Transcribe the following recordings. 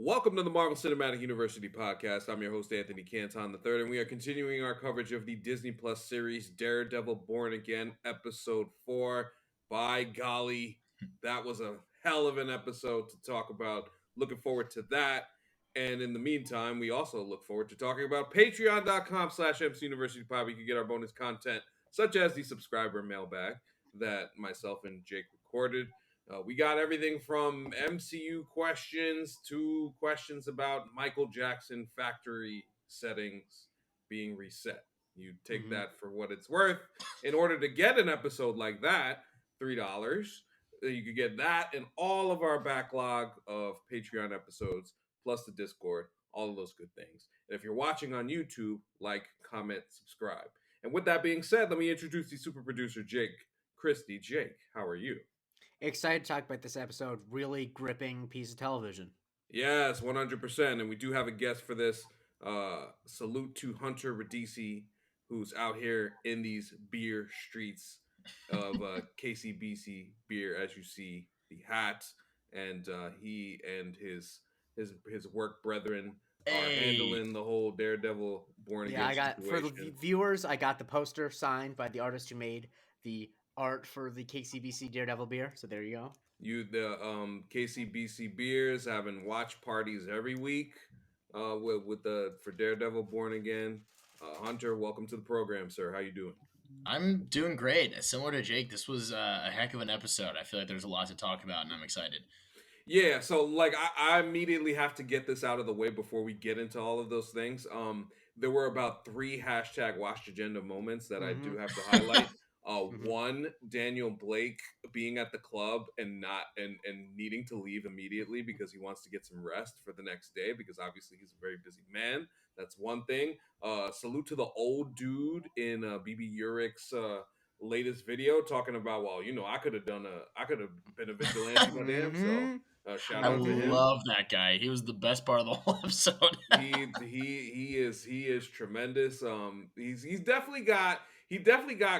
Welcome to the Marvel Cinematic University podcast. I'm your host, Anthony Canton III, and we are continuing our coverage of the Disney Plus series Daredevil Born Again, Episode 4. By golly, that was a hell of an episode to talk about. Looking forward to that. And in the meantime, we also look forward to talking about patreon.com/MCUniversityPod. You can get our bonus content, such as the subscriber mailbag that myself and Jake recorded. We got everything from MCU questions to questions about Michael Jackson factory settings being reset. You take that for what it's worth. In order to get an episode like that, $3. You could get that and all of our backlog of Patreon episodes, plus the Discord, all of those good things. And if you're watching on YouTube, like, comment, subscribe. And with that being said, let me introduce the super producer, Jake Christie. Jake, how are you? Excited to talk about this episode. Really gripping piece of television. Yes, 100%. And we do have a guest for this. Salute to Hunter Radesi, who's out here in these beer streets of KCBC beer, as you see the hat, and he and his work brethren are handling the whole Daredevil Born Again I got situation. for the viewers. I got the poster signed by the artist who made the art for the KCBC Daredevil beer. So there you go. The KCBC beers having watch parties every week for Daredevil Born Again. Hunter, welcome to the program, sir. How you doing? I'm doing great. Similar to Jake, this was a heck of an episode. I feel like there's a lot to talk about, and I'm excited. Yeah, so like I immediately have to get this out of the way before we get into all of those things. There were about 3 #Watch Agenda moments that I do have to highlight. One, Daniel Blake being at the club and needing to leave immediately because he wants to get some rest for the next day because obviously he's a very busy man. That's one thing. Salute to the old dude in BB Urick's latest video talking about, well, I could have been a vigilante by damn. So shout out to him. I love that guy. He was the best part of the whole episode. he is tremendous. He's definitely got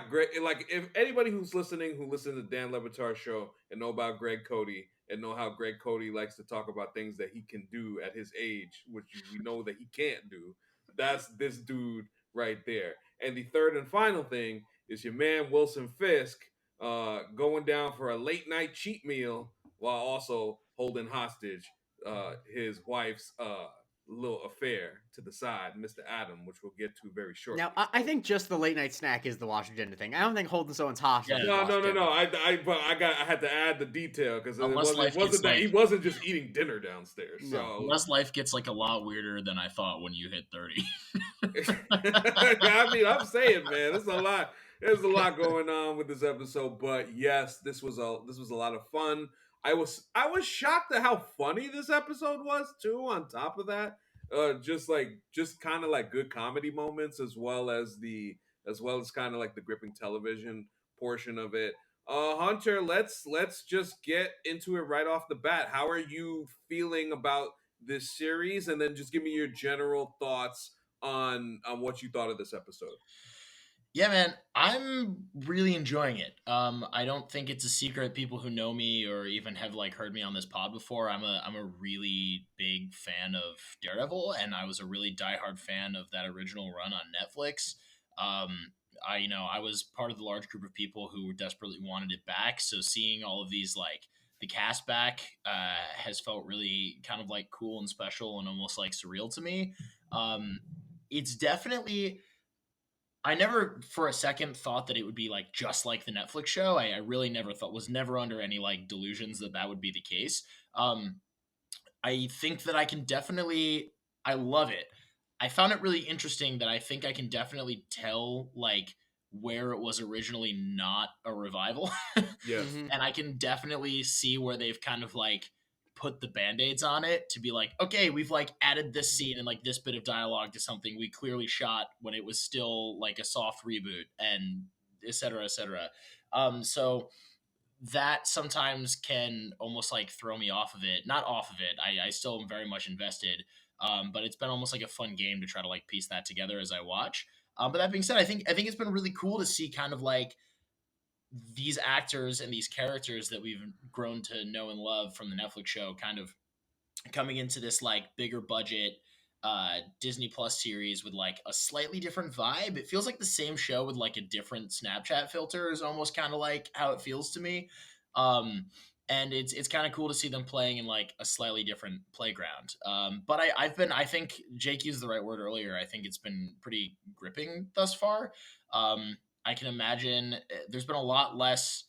great. Like, if anybody who listens to the Dan Le Batard show and know about Greg Cody and know how Greg Cody likes to talk about things that he can do at his age, which we know that he can't do, that's this dude right there. And the third and final thing is your man Wilson Fisk going down for a late night cheat meal while also holding hostage his wife's little affair to the side, Mr. Adam, which we'll get to very shortly. Now, I think just the late night snack is the Watch Agenda thing. I don't think holding someone's hostage. No. I had to add the detail because he wasn't just eating dinner downstairs. No. So unless life gets like a lot weirder than I thought when you hit 30. I mean, I'm saying, man, there's a lot. There's a lot going on with this episode, but yes, this was a lot of fun. I was shocked at how funny this episode was too. On top of that, just kind of like good comedy moments, as well as kind of like the gripping television portion of it. Hunter, let's just get into it right off the bat. How are you feeling about this series, and then just give me your general thoughts on what you thought of this episode. Yeah, man, I'm really enjoying it. I don't think it's a secret. People who know me or even have like heard me on this pod before, I'm a really big fan of Daredevil, and I was a really diehard fan of that original run on Netflix. I was part of the large group of people who desperately wanted it back. So seeing all of these like the cast back has felt really kind of like cool and special and almost like surreal to me. It's definitely. I never for a second thought that it would be like just like the Netflix show. I really was never under any like delusions that would be the case. I think that I love it. I found it really interesting that I think I can definitely tell like where it was originally not a revival. Yes. And I can definitely see where they've kind of like put the band-aids on it to be like, okay, we've like added this scene and like this bit of dialogue to something we clearly shot when it was still like a soft reboot, and et cetera, et cetera. So that sometimes can almost like throw me off of it. Not off of it. I still am very much invested. But it's been almost like a fun game to try to like piece that together as I watch. But that being said, I think it's been really cool to see kind of like these actors and these characters that we've grown to know and love from the Netflix show kind of coming into this like bigger budget Disney Plus series with like a slightly different vibe. It feels like the same show with like a different Snapchat filter is almost kind of like how it feels to me. Um, and it's kind of cool to see them playing in like a slightly different playground. But I think Jake used the right word earlier. I think it's been pretty gripping thus far. I can imagine there's been a lot less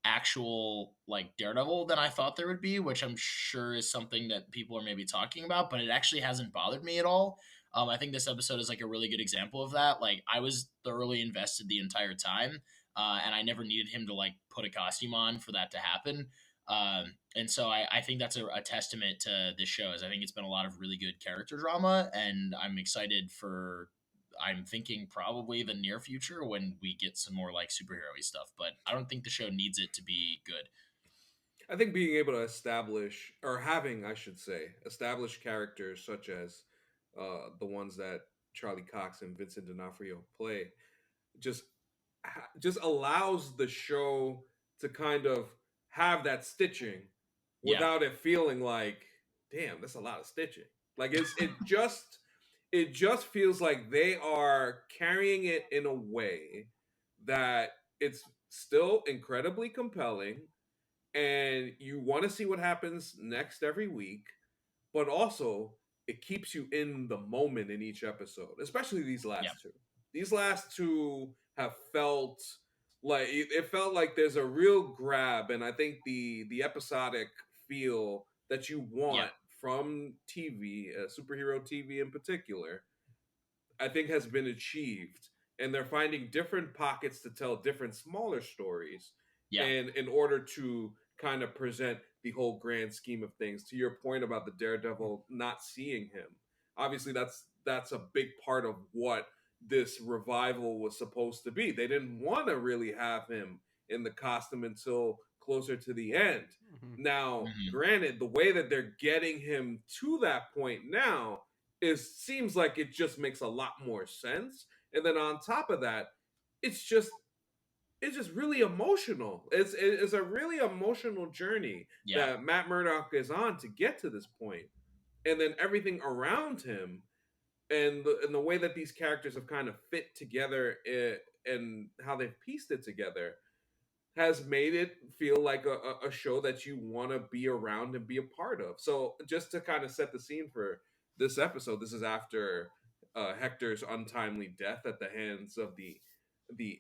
actual like Daredevil than I thought there would be, which I'm sure is something that people are maybe talking about, but it actually hasn't bothered me at all. I think this episode is like a really good example of that. Like I was thoroughly invested the entire time, and I never needed him to like put a costume on for that to happen. And so I think that's a testament to this show. Is I think it's been a lot of really good character drama, and I'm excited for I'm thinking probably the near future when we get some more like superhero-y stuff, but I don't think the show needs it to be good. I think being able to establish, or having, I should say, established characters such as the ones that Charlie Cox and Vincent D'Onofrio play, just just allows the show to kind of have that stitching Yeah. without it feeling like, damn, that's a lot of stitching. Like it just feels like they are carrying it in a way that it's still incredibly compelling, and you want to see what happens next every week, but also it keeps you in the moment in each episode, especially these Yeah. last two. These last two have felt like it felt like there's a real grab, and I think the episodic feel that you Yeah. want from TV, superhero TV in particular, I think has been achieved, and they're finding different pockets to tell different smaller stories, Yeah. and in order to kind of present the whole grand scheme of things. To your point about the Daredevil not seeing him, obviously that's a big part of what this revival was supposed to be. They didn't want to really have him in the costume until closer to the end. Mhm. Now, Mhm. granted, the way that they're getting him to that point now is seems like it just makes a lot more sense. And then on top of that, it's just it's just really emotional. It's a really emotional journey Yeah. that Matt Murdock is on to get to this point. And then everything around him, and the way that these characters have kind of fit together, and how they've pieced it together, has made it feel like a show that you want to be around and be a part of. So just to kind of set the scene for this episode, this is after Hector's untimely death at the hands of the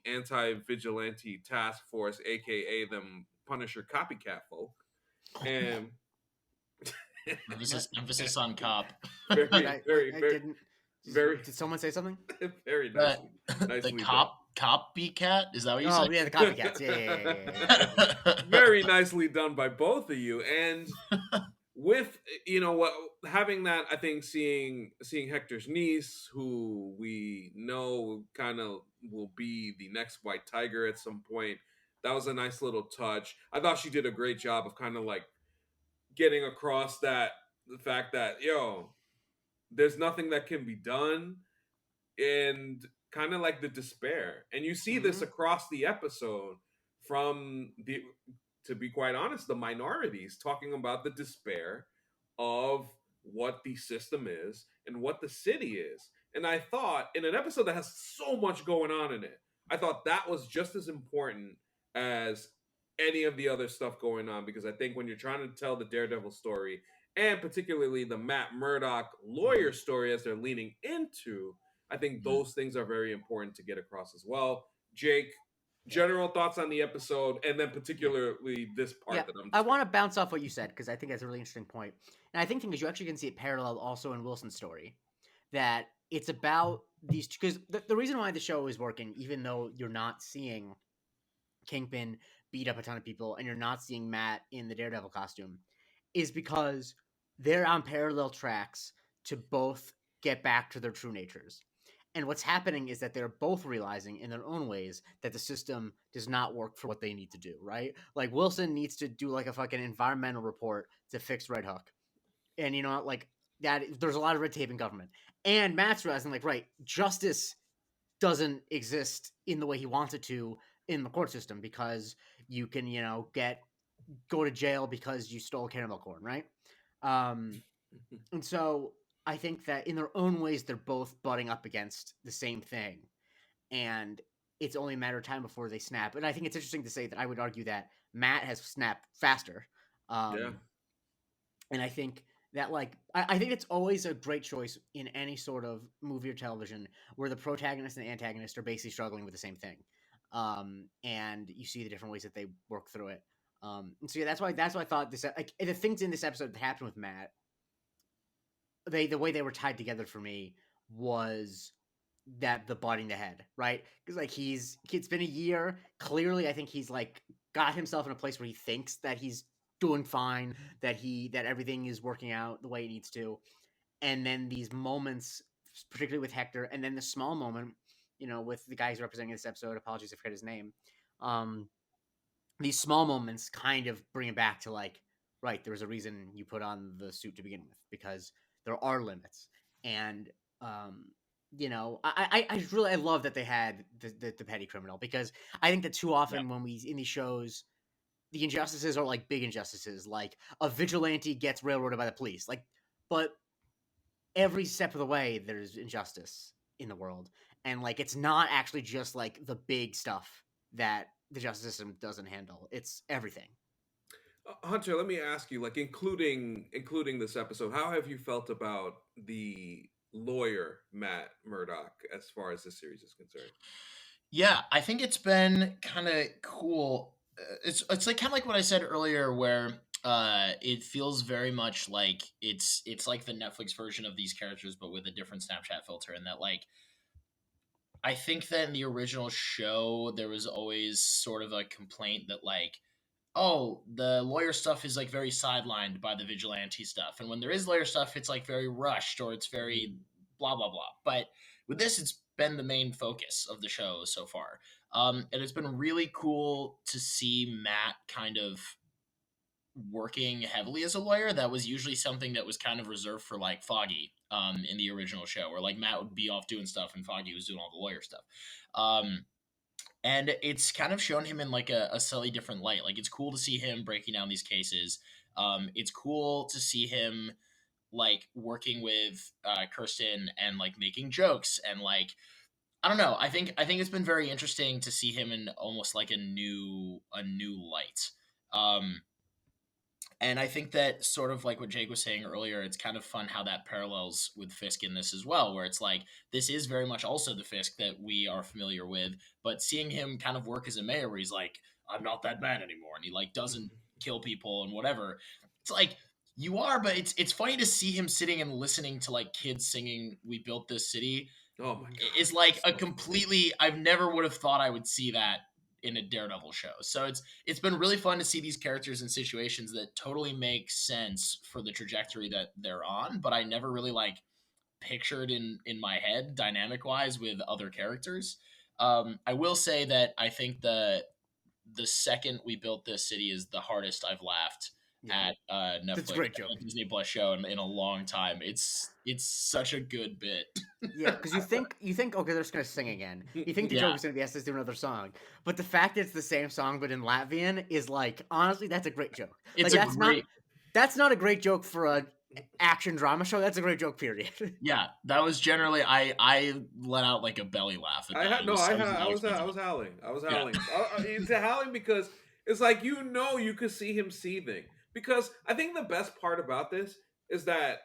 anti-vigilante task force, aka them Punisher copycat folk, and Emphasis on cop. very, I, very, I very, did very, Did someone say something? very the nicely done. copycat. Is that what you Oh said? yeah, the copycats. Yeah. Very nicely done by both of you, and with what, having that, I think seeing Hector's niece, who we know kind of will be the next White Tiger at some point, that was a nice little touch. I thought she did a great job of kind of like getting across that the fact that there's nothing that can be done, and kind of like the despair. And you see this Mhm. across the episode from the, to be quite honest, the minorities talking about the despair of what the system is and what the city is. And I thought, in an episode that has so much going on in it, I thought that was just as important as any of the other stuff going on, because I think when you're trying to tell the Daredevil story, and particularly the Matt Murdock lawyer story as they're leaning into, I think Mhm. those things are very important to get across as well. Jake, general thoughts on the episode, and then particularly this part Yeah, that I'm I just want to bounce off what you said because I think that's a really interesting point. And I think because you actually can see it parallel also in Wilson's story, that it's about these, because the reason why the show is working, even though you're not seeing Kingpin beat up a ton of people and you're not seeing Matt in the Daredevil costume, is because they're on parallel tracks to both get back to their true natures. And what's happening is that they're both realizing in their own ways that the system does not work for what they need to do, right? Like Wilson needs to do like a fucking environmental report to fix Red Hook. And like that, there's a lot of red tape in government. And Matt's realizing, like, right, justice doesn't exist in the way he wants it to in the court system, because you can, go to jail because you stole caramel corn, right? And so I think that in their own ways, they're both butting up against the same thing, and it's only a matter of time before they snap. And I think it's interesting to say that I would argue that Matt has snapped faster. Yeah. And I think that I think it's always a great choice in any sort of movie or television where the protagonist and the antagonist are basically struggling with the same thing, and you see the different ways that they work through it. And so yeah, that's why I thought this like the things in this episode that happened with Matt, the way they were tied together for me was that the butting the head, right? Because like it's been a year. Clearly, I think he's like got himself in a place where he thinks that he's doing fine, that everything is working out the way it needs to. And then these moments, particularly with Hector, and then the small moment, with the guy who's representing this episode. Apologies, I forget his name. These small moments kind of bring it back to like, right, there was a reason you put on the suit to begin with, because there are limits. And I love that they had the petty criminal, because I think that too often when we in these shows, the injustices are like big injustices, like a vigilante gets railroaded by the police, but every step of the way there's injustice in the world, and like it's not actually just like the big stuff that the justice system doesn't handle; it's everything. Hunter, let me ask you, like including this episode, how have you felt about the lawyer Matt Murdock as far as this series is concerned? Yeah, I think it's been kind of cool. It's like kind of like what I said earlier, where it feels very much like it's like the Netflix version of these characters, but with a different Snapchat filter, and that like I think that in the original show there was always sort of a complaint that like, oh, the lawyer stuff is like very sidelined by the vigilante stuff, and when there is lawyer stuff, it's like very rushed or it's very blah blah blah. But with this, it's been the main focus of the show so far, and it's been really cool to see Matt kind of working heavily as a lawyer. That was usually something that was kind of reserved for like Foggy in the original show, where like Matt would be off doing stuff and Foggy was doing all the lawyer stuff. And it's kind of shown him in like a slightly different light. Like it's cool to see him breaking down these cases. It's cool to see him like working with Kirsten and like making jokes and like I don't know. I think it's been very interesting to see him in almost like a new light. And I think that sort of like what Jake was saying earlier, it's kind of fun how that parallels with Fisk in this as well, where it's like this is very much also the Fisk that we are familiar with, but seeing him kind of work as a mayor where he's like, I'm not that man anymore, and he like doesn't kill people and whatever. It's like you are, but it's funny to see him sitting and listening to like kids singing "We Built This City." Oh my god! Is like a completely. I've never would have thought I would see that in a Daredevil show. So it's been really fun to see these characters in situations that totally make sense for the trajectory that they're on, but I never really like pictured in my head dynamic wise with other characters. I will say that I think the second We Built This City is the hardest I've laughed at Netflix. It's a great joke. Disney Plus show in a long time. It's such a good bit. Yeah, because you think okay, they're just gonna sing again. You think the Yeah. joke is gonna be, yes, let's do another song, but the fact that it's the same song but in Latvian is like, honestly, that's a great joke. It's like, a that's not a great joke for a action drama show. That's a great joke, period. Yeah, that was generally I let out like a belly laugh. At that. I was howling. I was howling. It's howling because it's like you could see him seething, because I think the best part about this is that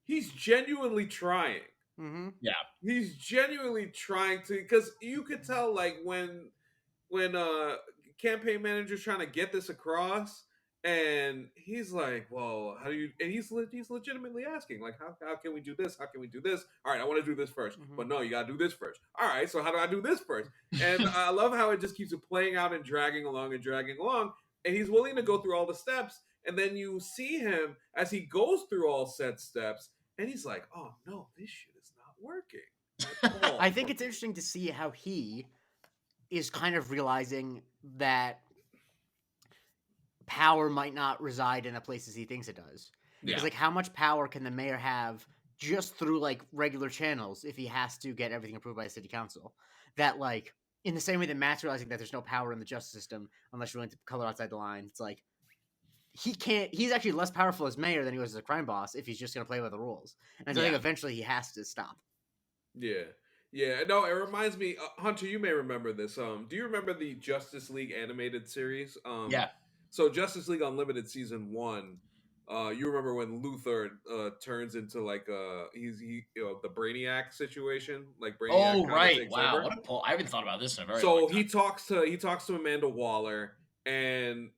he's genuinely trying. Mm-hmm. Yeah, He's genuinely trying to, because you could tell like when campaign manager's trying to get this across, and he's like, well, how do you, and he's legitimately asking like, how can we do this, how can we do this, all right, I want to do this 1st, but no, you gotta do this first, all right, so how do I do this first? And I love how it just keeps it playing out and dragging along, and he's willing to go through all the steps, and then you see him as he goes through all set steps, and he's like, oh no, this shit is not working at all. I think it's interesting to see how he is kind of realizing that power might not reside in the places he thinks it does. Because like, how much power can the mayor have just through like regular channels if he has to get everything approved by the city council? That like, in the same way that Matt's realizing that there's no power in the justice system unless you're willing to color outside the line, it's like he's actually less powerful as mayor than he was as a crime boss if he's just going to play by the rules. And so I think eventually he has to stop. Yeah, no, it reminds me, Hunter, you may remember this. Do you remember the Justice League animated series? Yeah. So Justice League Unlimited season 1, you remember when Luthor turns into like the Brainiac situation, like Brainiac. Oh right, takes wow, over. what a pull! I haven't thought about this in a very So long time. he talks to Amanda Waller, and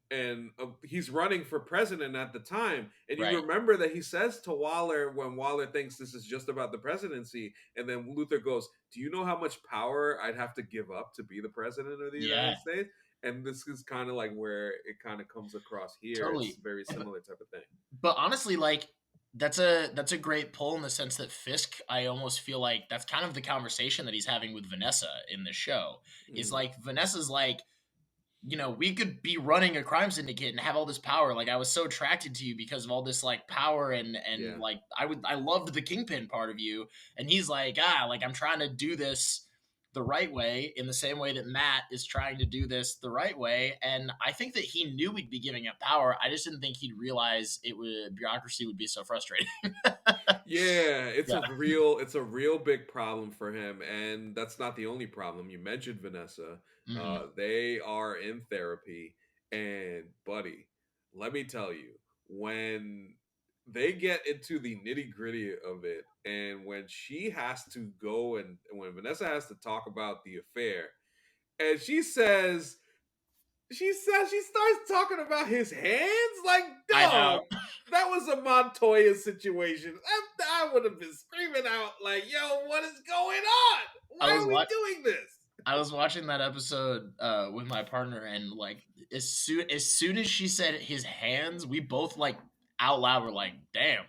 he's running for president at the time, and you remember that he says to Waller, when Waller thinks this is just about the presidency, and then Luthor goes, "Do you know how much power I'd have to give up to be the president of the United States?" And this is kind of like where it kind of comes across here. Totally. It's very similar type of thing. But honestly, like, that's a great pull in the sense that Fisk, I almost feel like that's kind of the conversation that he's having with Vanessa in the show. Is like, Vanessa's like, you know, we could be running a crime syndicate and have all this power. Like, I was so attracted to you because of all this like power and like I loved the Kingpin part of you. And he's like, like, I'm trying to do this the right way, in the same way that Matt is trying to do this the right way. And I think that he knew we'd be giving up power. I just didn't think he'd realize bureaucracy would be so frustrating. It's a real big problem for him. And that's not the only problem. You mentioned Vanessa. They are in therapy, and buddy, let me tell you, when they get into the nitty gritty of it, and when she has to go and when Vanessa has to talk about the affair, and she starts talking about his hands, like, dog, that was a Montoya situation. I would have been screaming out like, yo, what is going on? Why are we doing this? I was watching that episode with my partner, and like as soon as she said his hands, we both like out loud were like, damn.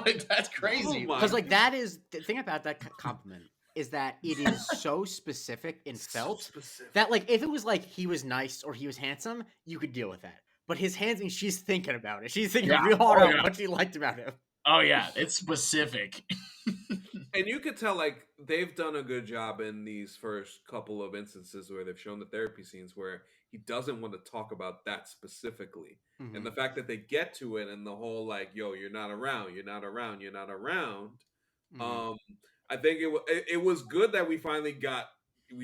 Like, that's crazy. Because like that is the thing about that compliment is that it is so specific and felt that like if it was like he was nice or he was handsome, you could deal with that. But his hands, and she's thinking about it. She's thinking real hard about what she liked about him. Oh yeah, it's specific. And you could tell, like, they've done a good job in these first couple of instances where they've shown the therapy scenes where he doesn't want to talk about that specifically. Mm-hmm. And the fact that they get to it and the whole, like, yo, you're not around. Mm-hmm. I think it was good that we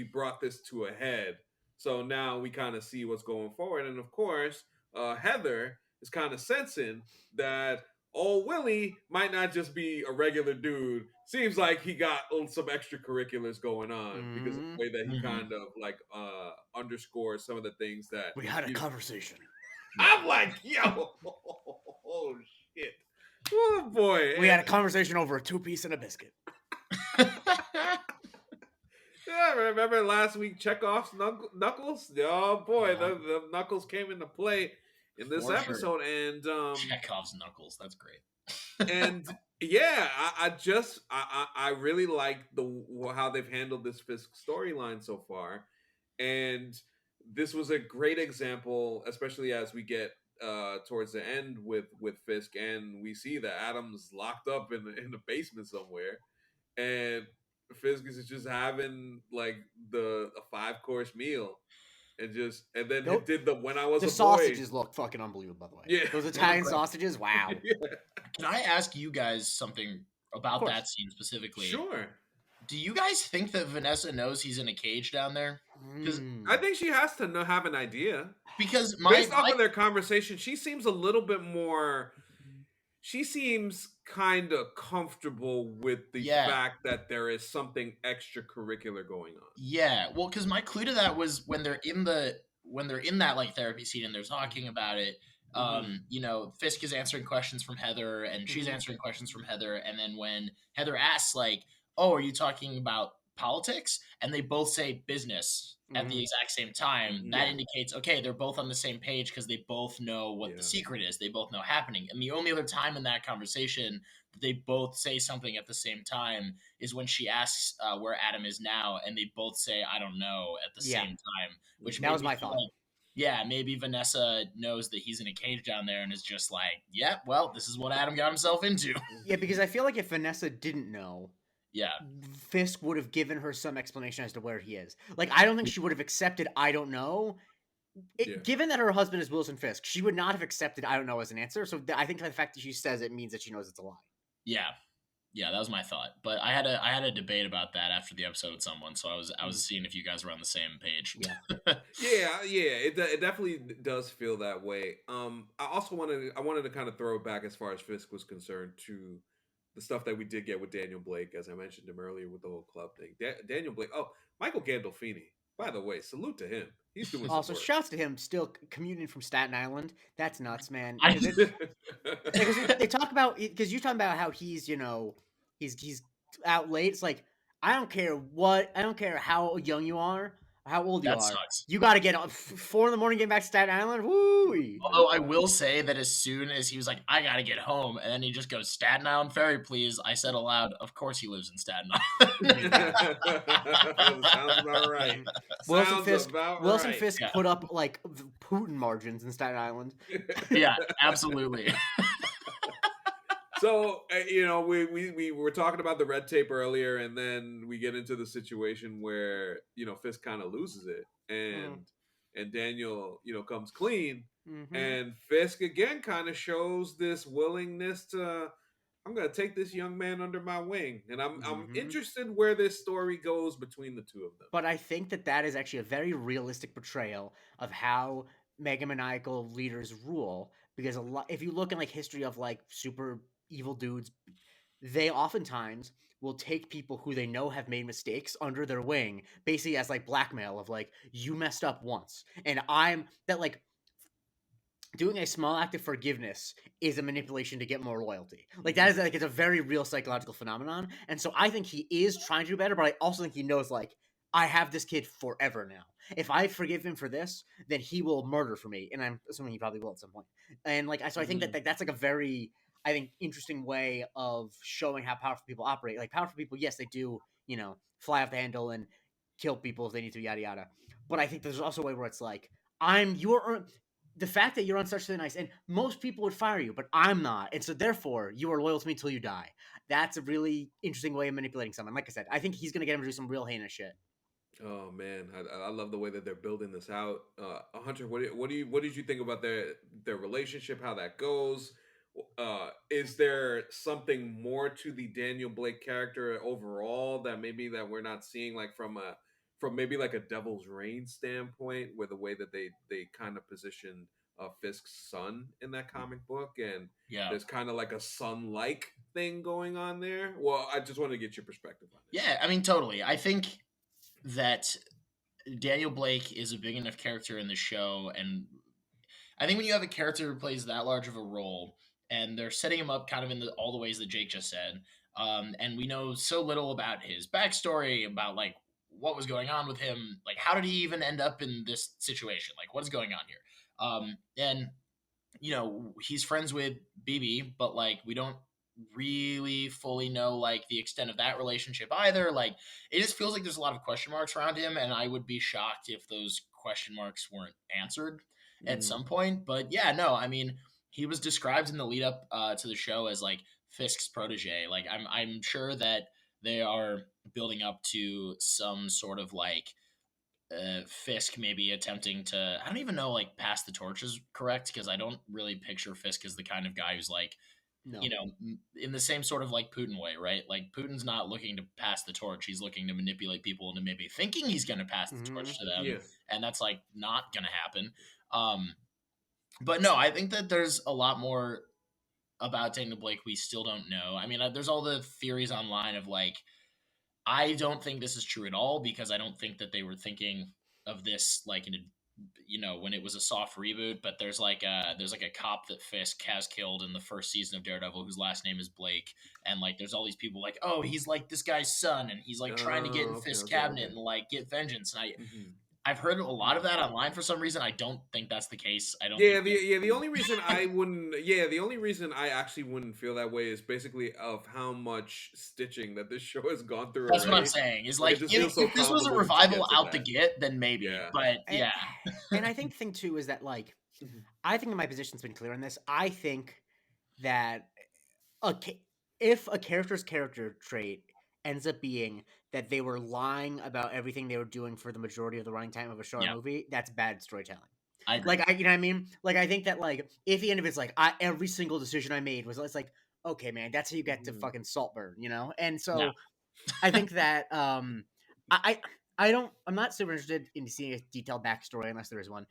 brought this to a head. So now we kind of see what's going forward. And of course, Heather is kind of sensing that old Willie might not just be a regular dude. Seems like he got some extracurriculars going on because of the way that he kind of like underscores some of the things that we had a conversation. I'm like, yo, oh shit, oh boy, we had a conversation over a 2-piece and a biscuit. Yeah, remember last week Chekhov's knuckles? Oh boy, the knuckles came into play in this episode, and Chekhov's knuckles, that's great. And yeah, I really like how they've handled this Fisk storyline so far, and this was a great example, especially as we get towards the end with Fisk, and we see that Adam's locked up in the basement somewhere, and Fisk is just having like a 5-course meal. And then it did when I was a boy. The sausages look fucking unbelievable, by the way. Yeah. Those Italian sausages, wow. Yeah. Can I ask you guys something about that scene specifically? Sure. Do you guys think that Vanessa knows he's in a cage down there? I think she has to have an idea. Because based off of their conversation, she seems a little bit more... She seems kind of comfortable with the fact that there is something extracurricular going on. Yeah, well, because my clue to that was when they're in that like therapy scene and they're talking about it. You know, Fisk is answering questions from Heather, and she's answering questions from Heather, and then when Heather asks, like, "Oh, are you talking about politics?" and they both say business at the exact same time, that indicates, okay, they're both on the same page because they both know what the secret is. They both know happening. And the only other time in that conversation that they both say something at the same time is when she asks where Adam is now, and they both say, I don't know, at the same time. Which that was my thought. Like, maybe Vanessa knows that he's in a cage down there and is just like, yeah, well, this is what Adam got himself into. Yeah, because I feel like if Vanessa didn't know, Fisk would have given her some explanation as to where he is. Like, I don't think she would have accepted I don't know Yeah. Given that her husband is Wilson Fisk, she would not have accepted "I don't know" as an answer. So I think the fact that she says it means that she knows it's a lie. Yeah. Yeah, that was my thought. But I had a debate about that after the episode with someone, so I was seeing if you guys were on the same page. Yeah. It definitely does feel that way. I also wanted to kind of throw it back as far as Fisk was concerned to the stuff that we did get with Daniel Blake, as I mentioned him earlier with the whole club thing. Daniel Blake. Oh, Michael Gandolfini. By the way, salute to him. He's doing some Also, work. shouts to him still commuting from Staten Island. That's nuts, man. I- 'Cause they talk about, because you're talking about how he's he's out late. It's like, I don't care how young you are, how old you That are. sucks. You got to get up 4 a.m, getting back to Staten Island. Woo! Although I will say that as soon as he was like, I gotta get home, and then he just goes, Staten Island Ferry, please. I said aloud, of course he lives in Staten Island. Sounds about right. Wilson Fisk Yeah. put up like Putin margins in Staten Island. Yeah, absolutely. So we were talking about the red tape earlier, and then we get into the situation where Fisk kind of loses it, and Daniel comes clean, Mm-hmm. and Fisk again kind of shows this willingness to, I'm gonna take this young man under my wing, and I'm Mhm. interested where this story goes between the two of them. But I think that is actually a very realistic portrayal of how megamaniacal leaders rule. Because if you look in like history of like super evil dudes, they oftentimes will take people who they know have made mistakes under their wing, basically as like blackmail of like, you messed up once, and like doing a small act of forgiveness is a manipulation to get more loyalty. Like that is like, it's a very real psychological phenomenon. And so I think he is trying to do better, but I also think he knows like, I have this kid forever now. If I forgive him for this, then he will murder for me, and I'm assuming he probably will at some point. And like, so I think that's like a very, I think, interesting way of showing how powerful people operate. Like powerful people, yes, they do, fly off the handle and kill people if they need to, yada yada. But I think there's also a way where it's like, the fact that you're on such thin ice, and most people would fire you, but I'm not, and so therefore you are loyal to me till you die. That's a really interesting way of manipulating someone. Like I said, I think he's gonna get him to do some real heinous shit. Oh man, I love the way that they're building this out. Hunter, what did you think about their relationship? How that goes? Is there something more to the Daniel Blake character overall that we're not seeing, like from maybe like a Devil's Reign standpoint, where the way that they kind of position Fisk's son in that comic book, and there's kind of like a son-like thing going on there. Well, I just want to get your perspective on it. Yeah, I mean, totally. I think that Daniel Blake is a big enough character in the show, and I think when you have a character who plays that large of a role, and they're setting him up kind of in all the ways that Jake just said, and we know so little about his backstory, about like what was going on with him, like how did he even end up in this situation, like what is going on here, and he's friends with BB, but like we don't really fully know like the extent of that relationship either. Like it just feels like there's a lot of question marks around him, and I would be shocked if those question marks weren't answered at some point. But yeah, no, I mean, he was described in the lead up to the show as like Fisk's protege. Like I'm sure that they are building up to some sort of like Fisk maybe attempting to, I don't even know, like pass the torch is correct, because I don't really picture Fisk as the kind of guy who's like, No. In the same sort of like Putin way, right? Like Putin's not looking to pass the torch. He's looking to manipulate people into maybe thinking he's going to pass the torch to them. Yeah. And that's like not going to happen. But no, I think that there's a lot more about Daniel Blake we still don't know. I mean, there's all the theories online of like, I don't think this is true at all, because I don't think that they were thinking of this like in a, when it was a soft reboot. But there's like a cop that Fisk has killed in the first season of Daredevil whose last name is Blake, and like there's all these people like, oh, he's like this guy's son, and he's like trying to get in Fisk's cabinet and like get vengeance. And I've heard a lot of that online for some reason. I don't think that's the case. I don't. The only reason I wouldn't. The only reason I actually wouldn't feel that way is basically of how much stitching that this show has gone through. That's what I'm saying. Is like if this was a revival out the gate, then maybe. Yeah. But yeah. And I think the thing too is that like, I think my position's been clear on this. I think that if a character's character trait ends up being that they were lying about everything they were doing for the majority of the running time of a show or movie, that's bad storytelling. I agree. Like, you know what I mean? Like, I think that, like, if the end of it's like, every single decision I made was, it's like, okay, man, that's how you get to fucking Saltburn, you know? And so I think that, I, I'm not super interested in seeing a detailed backstory unless there is one.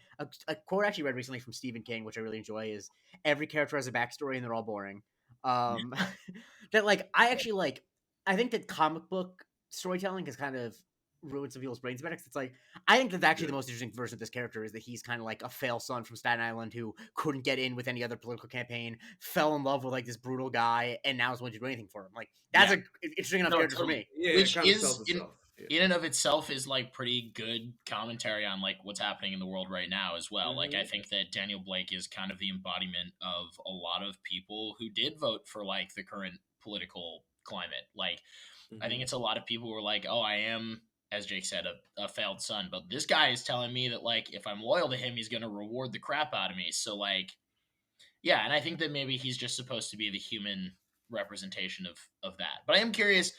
A quote I actually read recently from Stephen King, which I really enjoy, is every character has a backstory and they're all boring. That, like, I actually, like, I think that comic book storytelling has kind of ruined some people's brains about it. 'Cause it's like, I think that actually the most interesting version of this character is that he's kind of like a fail son from Staten Island who couldn't get in with any other political campaign, fell in love with like this brutal guy, and now is willing to do anything for him. Like, that's a interesting enough character for me. Yeah, which it kind of is sells itself. in and of itself is like pretty good commentary on like what's happening in the world right now as well. Like, I think that Daniel Blake is kind of the embodiment of a lot of people who did vote for like the current political climate. Like, I think it's a lot of people who are like, oh, I am, as Jake said, a failed son, but this guy is telling me that like if I'm loyal to him, he's going to reward the crap out of me. So like, yeah, and I think that maybe he's just supposed to be the human representation of that. But I am curious,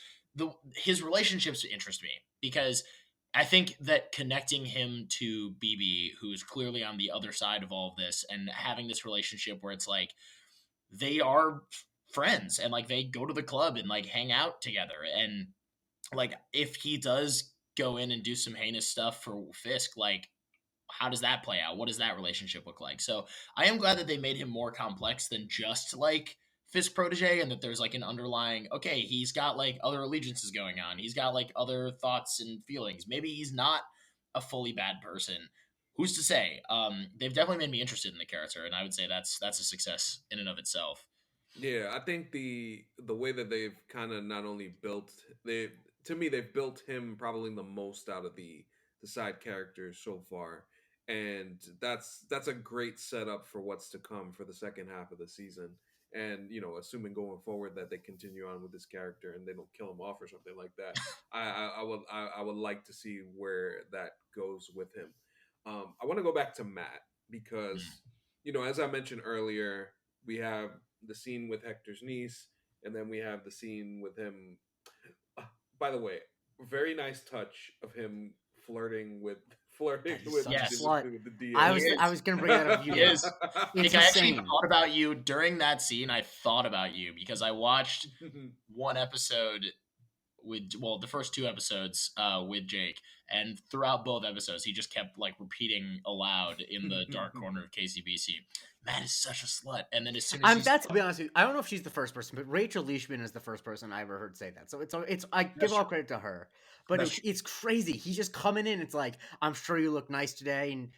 his relationships interest me because I think that connecting him to BB, who is clearly on the other side of all of this, and having this relationship where it's like they are friends and like they go to the club and like hang out together, and like if he does go in and do some heinous stuff for Fisk, like how does that play out? What does that relationship look like? So I am glad that they made him more complex than just like Fisk protege, and that there's like an underlying, okay, he's got like other allegiances going on. He's got like other thoughts and feelings. Maybe he's not a fully bad person. Who's to say? They've definitely made me interested in the character, and I would say that's a success in and of itself. Yeah, I think the way that they've kind of not only built they've built him probably the most out of the side characters so far, and that's a great setup for what's to come for the second half of the season. And assuming going forward that they continue on with this character and they don't kill him off or something like that, I would like to see where that goes with him. I want to go back to Matt because as I mentioned earlier, we have the scene with Hector's niece, and then we have the scene with him. By the way, very nice touch of him flirting with Yes. with the DA. I was gonna bring that up. You Yes. It's I actually insane. thought about you during that scene. I thought about you because I watched one episode the first two episodes with Jake, and throughout both episodes, he just kept like repeating aloud in the dark corner of KCBC, "Matt is such a slut." And then as soon as That's, to be honest with you, I don't know if she's the first person, but Rachel Leishman is the first person I ever heard say that. So it's I give all credit to her, but it's crazy. He's just coming in. It's like, I'm sure you look nice today, and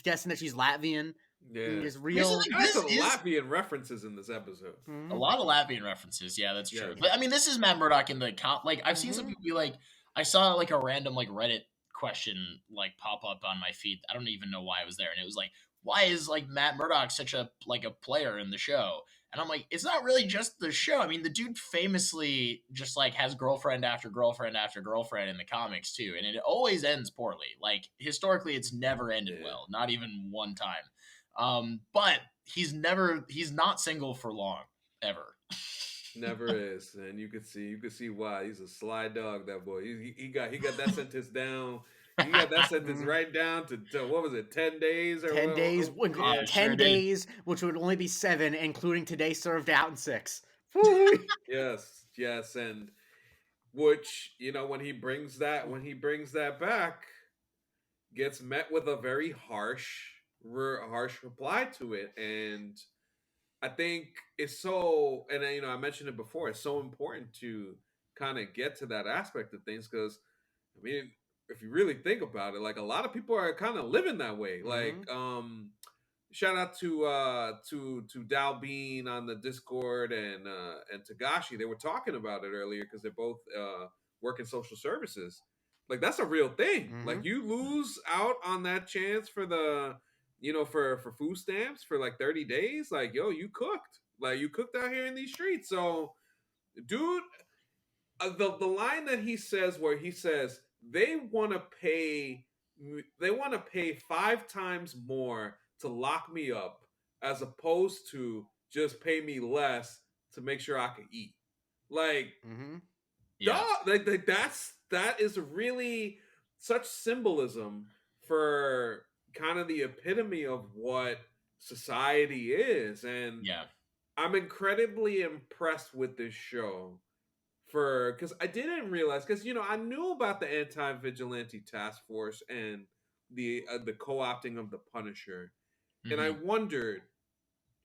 guessing that she's Latvian. Yeah, is real. There's some Latvian references in this episode. A lot of Latvian references. Yeah, that's true. But I mean, this is Matt Murdock in the like. I've seen some people be like, I saw like a random like Reddit question like pop up on my feed. I don't even know why it was there, and it was like, why is like Matt Murdock such a player in the show? And I'm like, it's not really just the show. I mean, the dude famously just like has girlfriend after girlfriend after girlfriend in the comics too, and it always ends poorly. Like historically, it's never ended well, not even one time. But he's not single for long, ever. Never is, and you could see why. He's a sly dog, that boy. He got that sentence down. He got that sentence right down to what was it, 10 days or 10 days? 10 days, did. Which would only be 7, including today served out in 6. Yes, and which when he brings that back, gets met with a very harsh reply to it, and I think it's so, and I mentioned it before, it's so important to kind of get to that aspect of things because, I mean, if you really think about it, like a lot of people are kind of living that way. Like, shout out to Dal Bean on the Discord and Tagashi. They were talking about it earlier because they both work in social services. Like that's a real thing. Like you lose out on that chance for the for food stamps for like 30 days. Like, yo, you cooked out here in these streets. So, dude, the line that he says, where he says they want to pay 5 times more to lock me up as opposed to just pay me less to make sure I can eat. Like, dog, that is really such symbolism for kind of the epitome of what society is. And Yeah. I'm incredibly impressed with this show because I didn't realize, because I knew about the anti-vigilante task force and the co-opting of the Punisher, and I Hmm. wondered,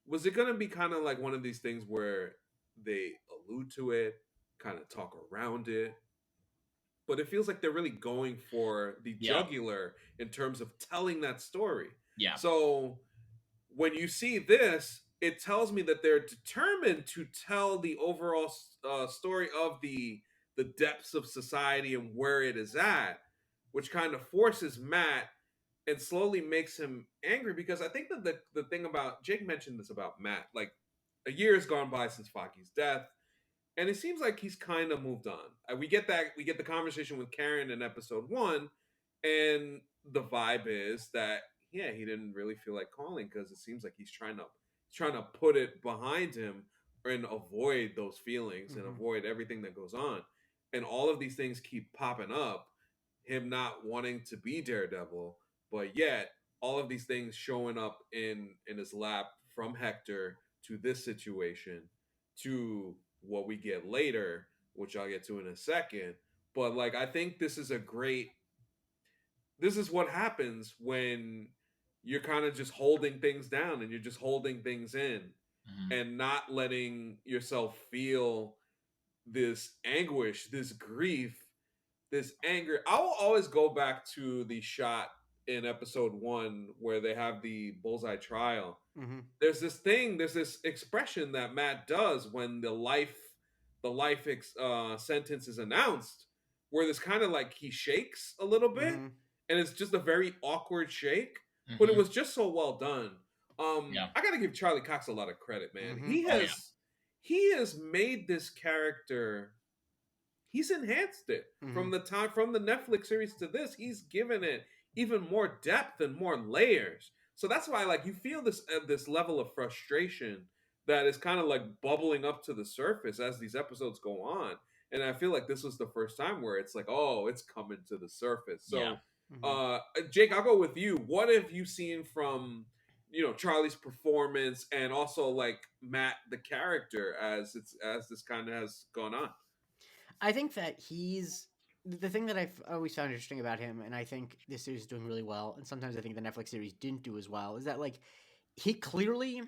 was it going to be kind of like one of these things where they allude to it, kind of talk around it, but it feels like they're really going for the Yeah. jugular in terms of telling that story. Yeah. So when you see this, it tells me that they're determined to tell the overall story of the depths of society and where it is at, which kind of forces Matt and slowly makes him angry, because I think that the thing about Jake mentioned this about Matt, like a year has gone by since Faki's death, and it seems like he's kind of moved on. We get the conversation with Karen in episode 1, and the vibe is that he didn't really feel like calling, because it seems like he's trying to put it behind him and avoid those feelings and avoid everything that goes on. And all of these things keep popping up, him not wanting to be Daredevil, but yet all of these things showing up in his lap, from Hector to this situation to what we get later, which I'll get to in a second. But like, I think this is what happens when you're kind of just holding things down and you're just holding things in Hmm. and not letting yourself feel this anguish, this grief, this anger. I will always go back to the shot in episode 1 where they have the bullseye trial. Mm-hmm. There's this expression that Matt does when the life sentence is announced, where this kind of like he shakes a little bit, Mm-hmm. and it's just a very awkward shake, but it Hmm. was just so well done. Yeah. I gotta give Charlie Cox a lot of credit, man. Mm-hmm. Oh yeah. He has made this character, he's enhanced it Mm-hmm. from the Netflix series to this. He's given it even more depth and more layers. So that's why, like, you feel this level of frustration that is kind of like bubbling up to the surface as these episodes go on. And I feel like this was the first time where it's like, oh, it's coming to the surface. Yeah. So, Mm-hmm. Jake, I'll go with you. What have you seen from Charlie's performance, and also like Matt the character, as this kind of has gone on? I think that he's the thing that I've always found interesting about him, and I think this series is doing really well, and sometimes I think the Netflix series didn't do as well, is that like he clearly,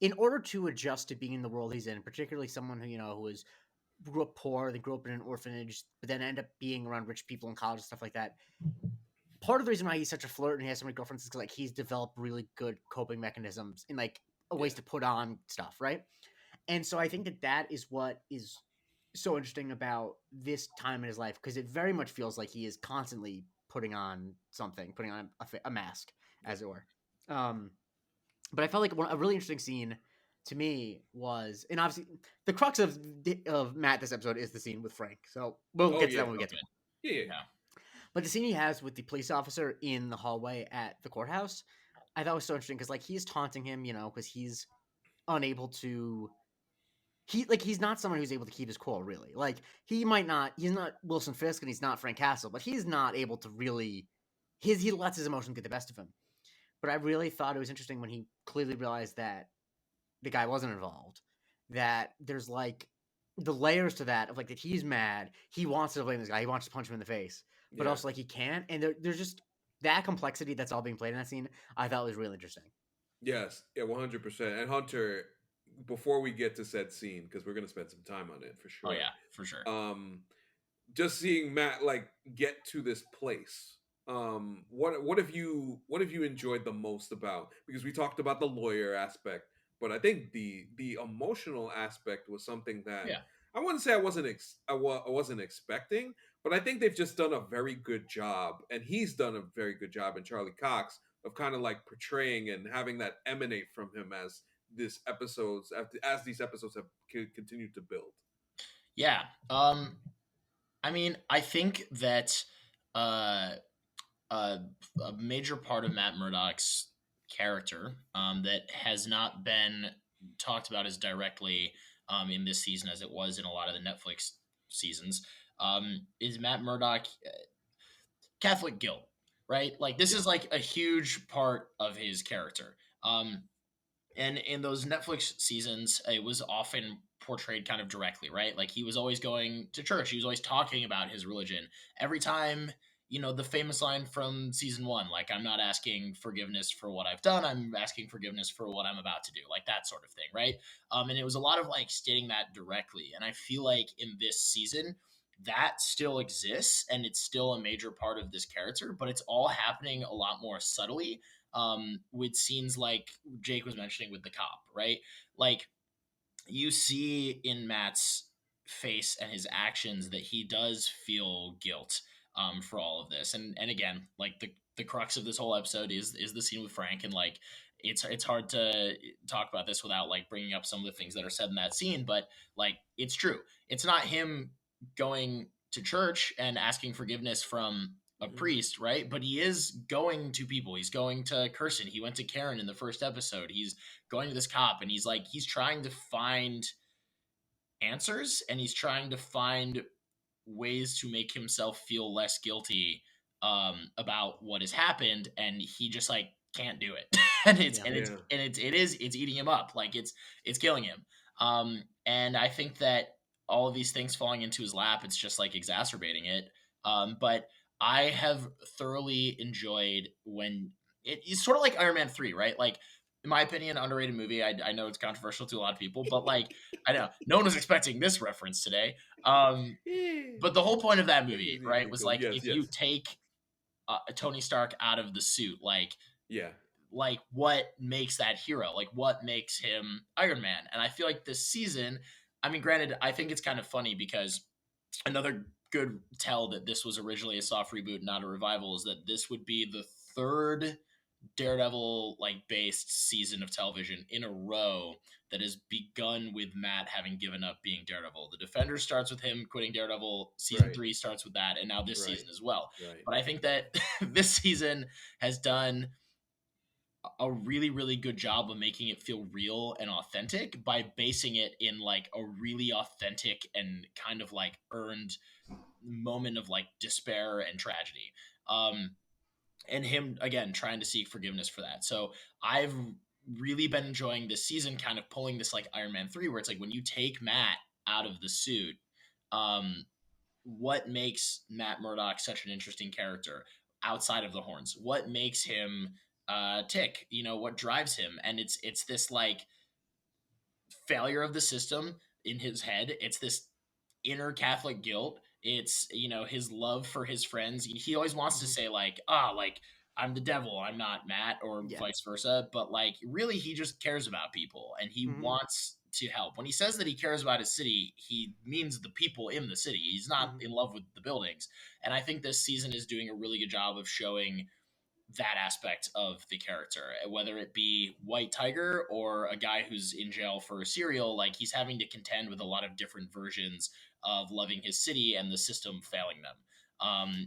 in order to adjust to being in the world he's in, particularly someone who was grew up poor, they grew up in an orphanage, but then end up being around rich people in college and stuff like that. Part of the reason why he's such a flirt and he has so many girlfriends is because like he's developed really good coping mechanisms in like ways Yeah. to put on stuff, right? And so I think that is what is so interesting about this time in his life, because it very much feels like he is constantly putting on something, putting on a mask, as it were. Um, but I felt like a really interesting scene to me was, and obviously the crux of Matt this episode is the scene with Frank. So we'll Oh get to yeah. that when we get to Okay. it. Yeah. Yeah. But the scene he has with the police officer in the hallway at the courthouse, I thought was so interesting, because like he's taunting him, because he's unable to. He's not someone who's able to keep his cool, really. Like he's not Wilson Fisk and he's not Frank Castle, but he's not able to really. He lets his emotions get the best of him. But I really thought it was interesting when he clearly realized that the guy wasn't involved. That there's like the layers to that, of like that he's mad, he wants to blame this guy, he wants to punch him in the face, but Yeah. also like he can't, and there's just that complexity that's all being played in that scene. I thought was really interesting. Yes. Yeah. 100%. And Hunter, before we get to said scene, because we're gonna spend some time on it for Oh sure. yeah, for sure. Just seeing Matt like get to this place. What have you enjoyed the most about? Because we talked about the lawyer aspect, but I think the emotional aspect was something that Yeah. I wouldn't say I wasn't expecting, but I think they've just done a very good job, and he's done a very good job in Charlie Cox of kind of like portraying and having that emanate from him as these episodes have continued to build. Yeah. I mean, I think that uh, a major part of Matt Murdock's character that has not been talked about as directly in this season as it was in a lot of the Netflix seasons is Matt Murdock Catholic guilt. right? Like this is like a huge part of his character. And in those Netflix seasons, it was often portrayed kind of directly, right? Like he was always going to church. He was always talking about his religion. Every time, the famous line from season 1, like, I'm not asking forgiveness for what I've done. I'm asking forgiveness for what I'm about to do, like that sort of thing, right? And it was a lot of like stating that directly. And I feel like in this season, that still exists and it's still a major part of this character, but it's all happening a lot more subtly, with scenes like Jake was mentioning with the cop, right? Like you see in Matt's face and his actions that he does feel guilt, for all of this. And again, like the crux of this whole episode is the scene with Frank, and like it's hard to talk about this without like bringing up some of the things that are said in that scene, but like it's true. It's not him going to church and asking forgiveness from a priest, right? But he is going to people. He's going to Kirsten. He went to Karen in the first episode. He's going to this cop, and he's trying to find answers, and he's trying to find ways to make himself feel less guilty, about what has happened, and he just like can't do it. It's eating him up. Like it's killing him. And I think that all of these things falling into his lap, it's just like exacerbating it. But I have thoroughly enjoyed when it's sort of like Iron Man 3, right? Like, in my opinion, underrated movie. I know it's controversial to a lot of people, but like, I know no one was expecting this reference today. But the whole point of that movie, right, was like, if you take Tony Stark out of the suit, like what makes that hero? Like what makes him Iron Man? And I feel like this season, I mean, granted, I think it's kind of funny because another good tell that this was originally a soft reboot, not a revival, is that this would be the third Daredevil like based season of television in a row that has begun with Matt having given up being Daredevil. The Defender starts with him quitting Daredevil. Season 3 starts with that, and now this season as well. But I think that this season has done a really, really good job of making it feel real and authentic by basing it in like a really authentic and kind of like earned moment of like despair and tragedy. And him again trying to seek forgiveness for that. So I've really been enjoying this season, kind of pulling this like Iron Man 3, where it's like when you take Matt out of the suit, what makes Matt Murdock such an interesting character outside of the horns? What makes him tick? What drives him? And it's this like failure of the system in his head. It's this inner Catholic guilt. It's, his love for his friends. He always wants to say like, like I'm the devil, I'm not Matt, or vice versa. But like, really, he just cares about people and he wants to help. When he says that he cares about his city, he means the people in the city. He's not in love with the buildings. And I think this season is doing a really good job of showing that aspect of the character, whether it be White Tiger or a guy who's in jail for a serial. Like he's having to contend with a lot of different versions of loving his city and the system failing them.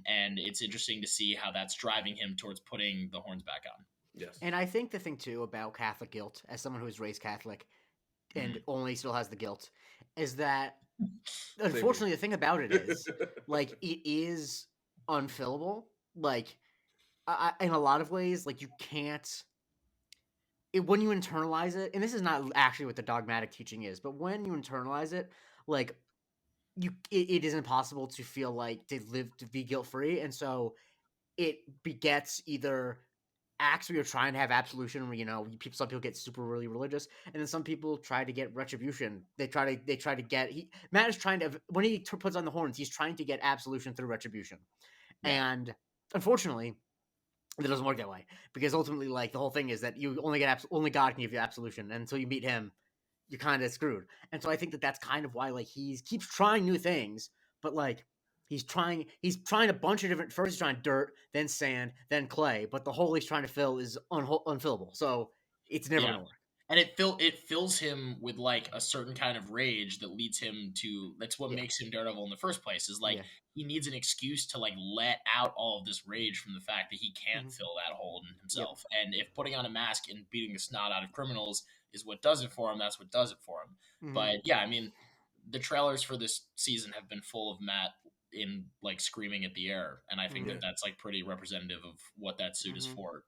And it's interesting to see how that's driving him towards putting the horns back on. Yes. And I think the thing too about Catholic guilt, as someone who was raised Catholic and only still has the guilt, is that unfortunately the thing about it is like it is unfillable. Like in a lot of ways, like you can't. When you internalize it, and this is not actually what the dogmatic teaching is, but when you internalize it, like it is impossible to feel like to be guilt free, and so it begets either acts where you're trying to have absolution, where some people get super really religious, and then some people try to get retribution. They try to get Matt is trying to, when he puts on the horns, he's trying to get absolution through retribution, and unfortunately, it doesn't work that way, because ultimately, like, the whole thing is that you only get only God can give you absolution, and until you meet him, you're kind of screwed. And so I think that that's kind of why, like, he keeps trying new things, but like he's trying a bunch of different. First, he's trying dirt, then sand, then clay, but the hole he's trying to fill is unfillable. So it's never gonna work. And it fills him with like a certain kind of rage that leads him to. That's what makes him Daredevil in the first place. Is like he needs an excuse to like let out all of this rage from the fact that he can't fill that hole in himself. And if putting on a mask and beating the snot out of criminals is what does it for him, that's what does it for him. But yeah, I mean, the trailers for this season have been full of Matt in like screaming at the air, and I think Yeah. that that's like pretty representative of what that suit is for.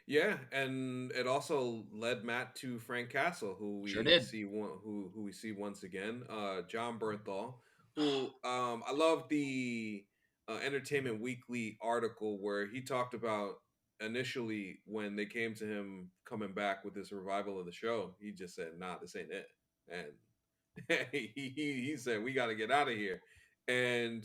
Yeah, and it also led Matt to Frank Castle, who Sure we did. see who we see once again, John Bernthal, who I love the Entertainment Weekly article where he talked about initially when they came to him coming back with this revival of the show, he just said, "Nah, this ain't it," and he said, "We got to get out of here," and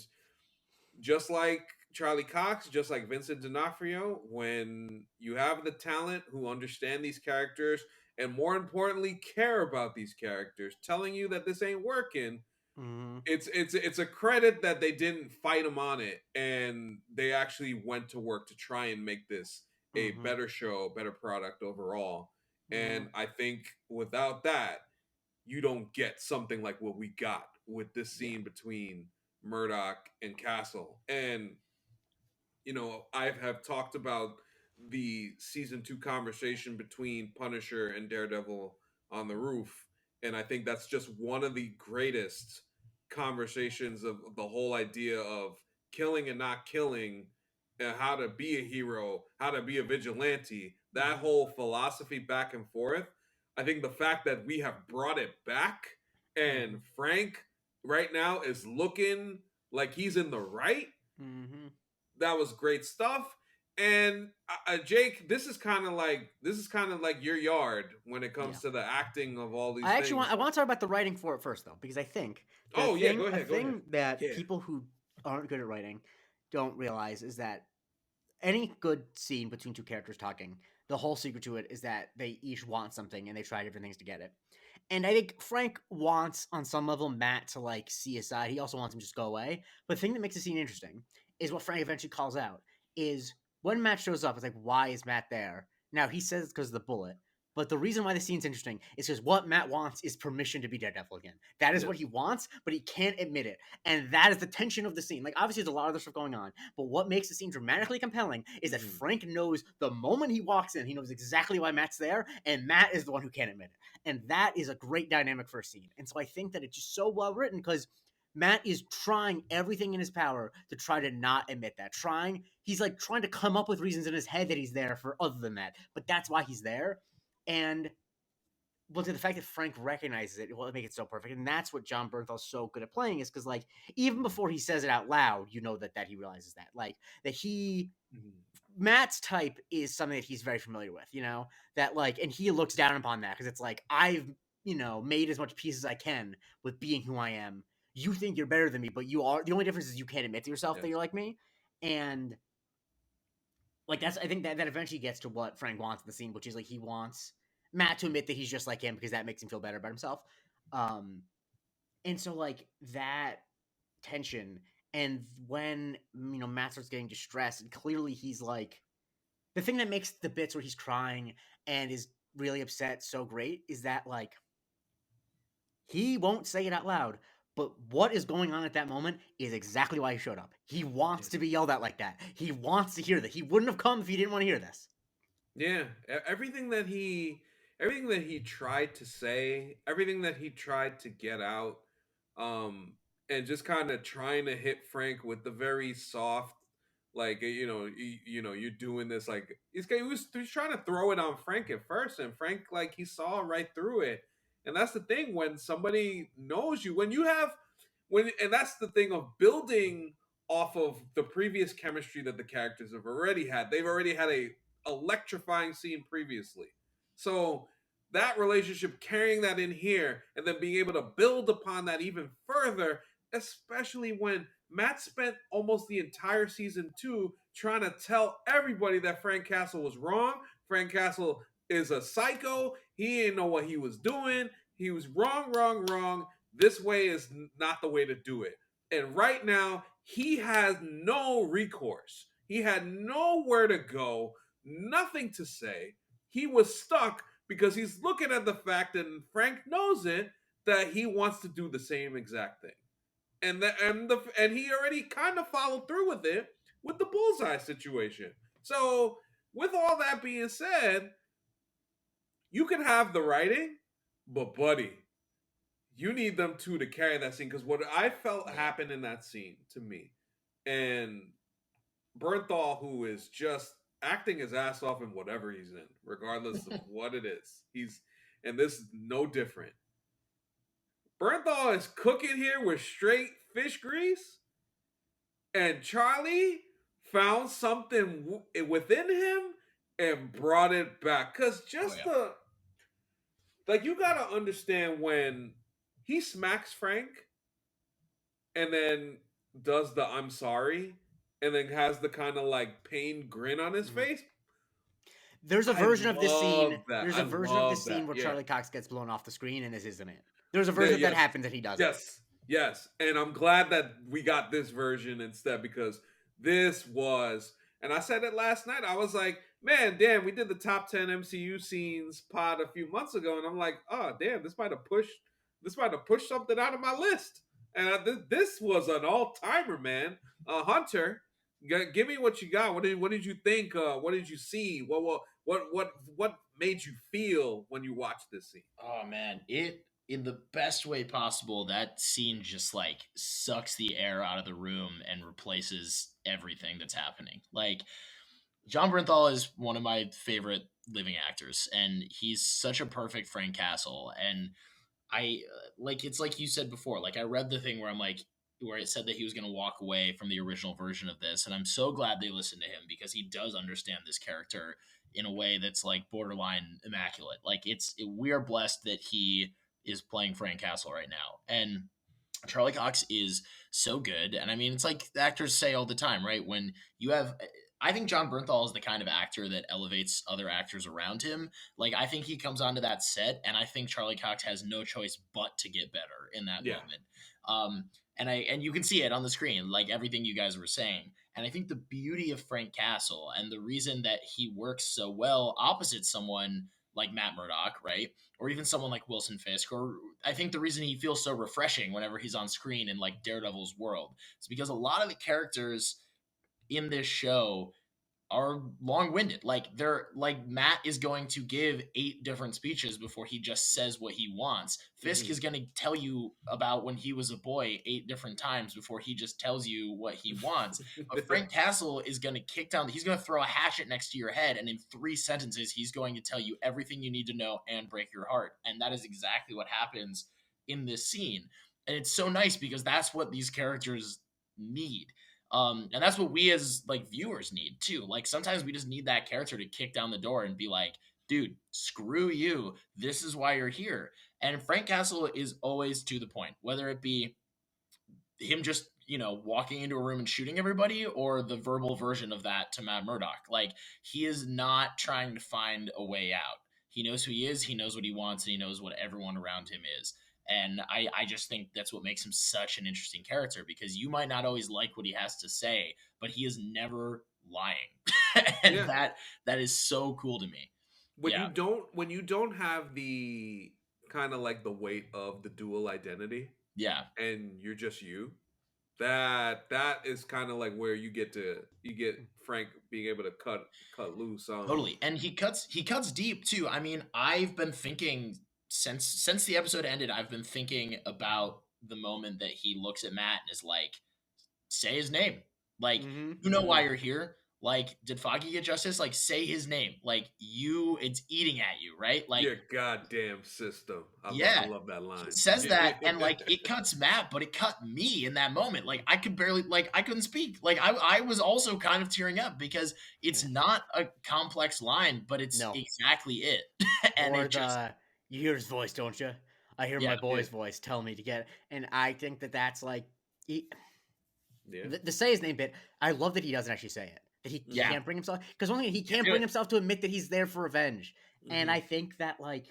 just like Charlie Cox, just like Vincent D'Onofrio, when you have the talent who understand these characters and more importantly care about these characters, telling you that this ain't working, Mm-hmm. it's a credit that they didn't fight them on it and they actually went to work to try and make this a Mm-hmm. better show, better product overall. Mm-hmm. And I think without that, you don't get something like what we got with this Yeah. scene between Murdoch and Castle. And I have talked about the season 2 conversation between Punisher and Daredevil on the roof, and I think that's just one of the greatest conversations of the whole idea of killing and not killing, and how to be a hero, how to be a vigilante. That Mm-hmm. whole philosophy back and forth. I think the fact that we have brought it back, Mm-hmm. and Frank right now is looking like he's in the right. Mm-hmm. That was great stuff. And Jake, this is kind of like your yard when it Yeah. comes to the acting of all these I actually things. I want to talk about the writing for it first, though, because I think Oh yeah, go a ahead, go ahead. thing that Yeah, people who aren't good at writing don't realize is that any good scene between two characters talking, the whole secret to it is that they each want something and they try different things to get it. And I think Frank wants, on some level, Matt to like see his side. He also wants him to just go away. But the thing that makes the scene interesting is what Frank eventually calls out is when Matt shows up, it's like, why is Matt there? Now he says it's because of the bullet. But the reason why the scene's interesting is because what Matt wants is permission to be Daredevil again. That is yeah, what he wants, but he can't admit it. And that is the tension of the scene. Like, obviously, there's a lot of other stuff going on, but what makes the scene dramatically compelling is that Mhm. Frank knows the moment he walks in, he knows exactly why Matt's there, and Matt is the one who can't admit it. And that is a great dynamic for a scene. And so I think that it's just so well written because Matt is trying everything in his power to try to not admit that. He's like trying to come up with reasons in his head that he's there for other than that. But that's why he's there. And well, to the fact that Frank recognizes it will make it so perfect. And that's what John Bernthal's so good at playing is because, like, even before he says it out loud, you know that he realizes that. Like, that he Mhm. Matt's type is something that he's very familiar with, that like, and he looks down upon that because it's like, I've, made as much peace as I can with being who I am. You think you're better than me, but you are. The only difference is you can't admit to yourself that Yes. you're like me. And like, I think that eventually gets to what Frank wants in the scene, which is like, he wants Matt to admit that he's just like him because that makes him feel better about himself. Um, and so like that tension, and when, Matt starts getting distressed, and clearly he's like, the thing that makes the bits where he's crying and is really upset so great is that like he won't say it out loud, but what is going on at that moment is exactly why he showed up. He wants Yeah. to be yelled at like that. He wants to hear that. He wouldn't have come if he didn't want to hear this. Yeah, everything that he tried to say, everything that he tried to get out, um, and just kind of trying to hit Frank with the very soft, like you're doing this like he was trying to throw it on Frank at first, and Frank like he saw right through it, and that's the thing when somebody knows you, and that's the thing of building off of the previous chemistry that the characters have already had. They've already had a electrifying scene previously. So that relationship, carrying that in here, and then being able to build upon that even further, especially when Matt spent almost the entire season 2 trying to tell everybody that Frank Castle was wrong. Frank Castle is a psycho. He didn't know what he was doing. He was wrong, wrong, wrong. This way is not the way to do it. And right now, he has no recourse. He had nowhere to go, nothing to say. He was stuck because he's looking at the fact, and Frank knows it, that he wants to do the same exact thing. And he already kind of followed through with it with the bullseye situation. So, with all that being said, you can have the writing, but buddy, you need them two to carry that scene, because what I felt Yeah. happened in that scene to me, and Bernthal, who is just acting his ass off in whatever he's in, regardless of what it is, and this is no different. Bernthal is cooking here with straight fish grease, and Charlie found something within him and brought it back. Cause just you gotta understand when he smacks Frank and then does the "I'm sorry" and then has the kind of like pained grin on his face. There's a version of this scene. That. There's a version of this scene where Charlie Cox gets blown off the screen and this isn't it. There's a version that happens that he doesn't. Yes. And I'm glad that we got this version instead, because this was, and I said it last night, I was like, man, damn, we did the top 10 MCU scenes pod a few months ago, and I'm like, oh, damn, this might have pushed something out of my list. And this was an all-timer, man. Hunter, give me what you got. What did you think? What did you see? What made you feel when you watched this scene? Oh man, in the best way possible, that scene just like sucks the air out of the room and replaces everything that's happening. Like, John Bernthal is one of my favorite living actors, and he's such a perfect Frank Castle. And I like, it's like you said before, like I read the thing where I'm like, where it said that he was going to walk away from the original version of this, and I'm so glad they listened to him, because he does understand this character in a way that's like borderline immaculate. Like we are blessed that he is playing Frank Castle right now. And Charlie Cox is so good. And I mean, it's like the actors say all the time, right? When you have, I think John Bernthal is the kind of actor that elevates other actors around him. Like, I think he comes onto that set, and I think Charlie Cox has no choice but to get better in that moment. And you can see it on the screen, like everything you guys were saying. And I think the beauty of Frank Castle, and the reason that he works so well opposite someone like Matt Murdock, right? Or even someone like Wilson Fisk, or I think the reason he feels so refreshing whenever he's on screen in like Daredevil's world is because a lot of the characters in this show are long-winded. Like, they're like, Matt is going to give 8 different speeches before he just says what he wants. Fisk is going to tell you about when he was a boy 8 different times before he just tells you what he wants. But Frank Castle is going to kick down, he's going to throw a hatchet next to your head, and in 3 sentences he's going to tell you everything you need to know and break your heart. And that is exactly what happens in this scene. And it's so nice because that's what these characters need. And that's what we as like viewers need too. Like, sometimes we just need that character to kick down the door and be like, dude, screw you. This is why you're here. And Frank Castle is always to the point, whether it be him just, walking into a room and shooting everybody, or the verbal version of that to Matt Murdock. Like, he is not trying to find a way out. He knows who he is. He knows what he wants, and he knows what everyone around him is. And I just think that's what makes him such an interesting character, because you might not always like what he has to say, but he is never lying. And that is so cool to me. When you don't have the kind of like the weight of the dual identity, and you're just you, that is kind of like where you get Frank being able to cut loose on. Totally. And he cuts deep too. I mean, I've been thinking since the episode ended, I've been thinking about the moment that he looks at Matt and is like, say his name. Like, you know why you're here. Like, did Foggy get justice? Like, say his name. Like, it's eating at you, right? Like, your goddamn system. I love that line. He says that, and like, it cuts Matt, but it cut me in that moment. Like, I could barely, like, I couldn't speak. Like, I was also kind of tearing up, because it's not a complex line, but it's exactly it. And or you hear his voice, don't you? I hear my boy's voice tell me to get it. And I think that's like, the say his name bit, I love that he doesn't actually say it. That he can't bring himself, because one thing, he can't bring himself to admit that he's there for revenge. And I think that, like,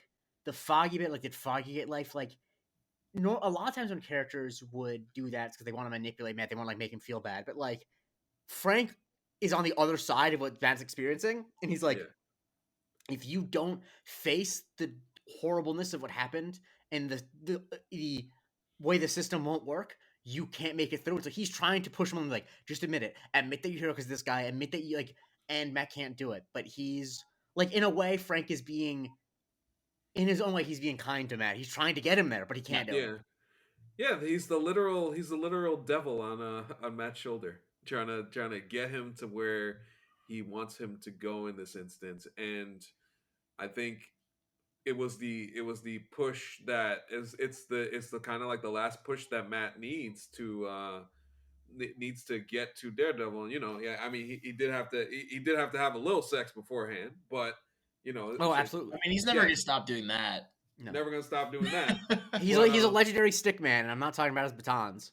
the Foggy bit, like, did Foggy get life? Like, a lot of times when characters would do that, it's because they want to manipulate Matt, they want to, like, make him feel bad. But, like, Frank is on the other side of what Matt's experiencing, and he's like, if you don't face the horribleness of what happened and the way the system won't work, you can't make it through. So he's trying to push him on, like, just admit it. Admit that you're here because this guy. Admit that you, like, and Matt can't do it. But he's, like, in a way, Frank is being in his own way, he's being kind to Matt. He's trying to get him there, but he can't do Yeah, it. yeah. He's the literal devil on Matt's shoulder, trying to get him to where he wants him to go in this instance. And I think it was the push that it's the kind of like the last push that Matt needs to get to Daredevil. And, yeah, I mean, he did have to have a little sex beforehand, but Oh, shit, absolutely. I mean, he's never Yeah. gonna stop doing that. No. never gonna stop doing that. He's But, he's a legendary stick man, and I'm not talking about his batons.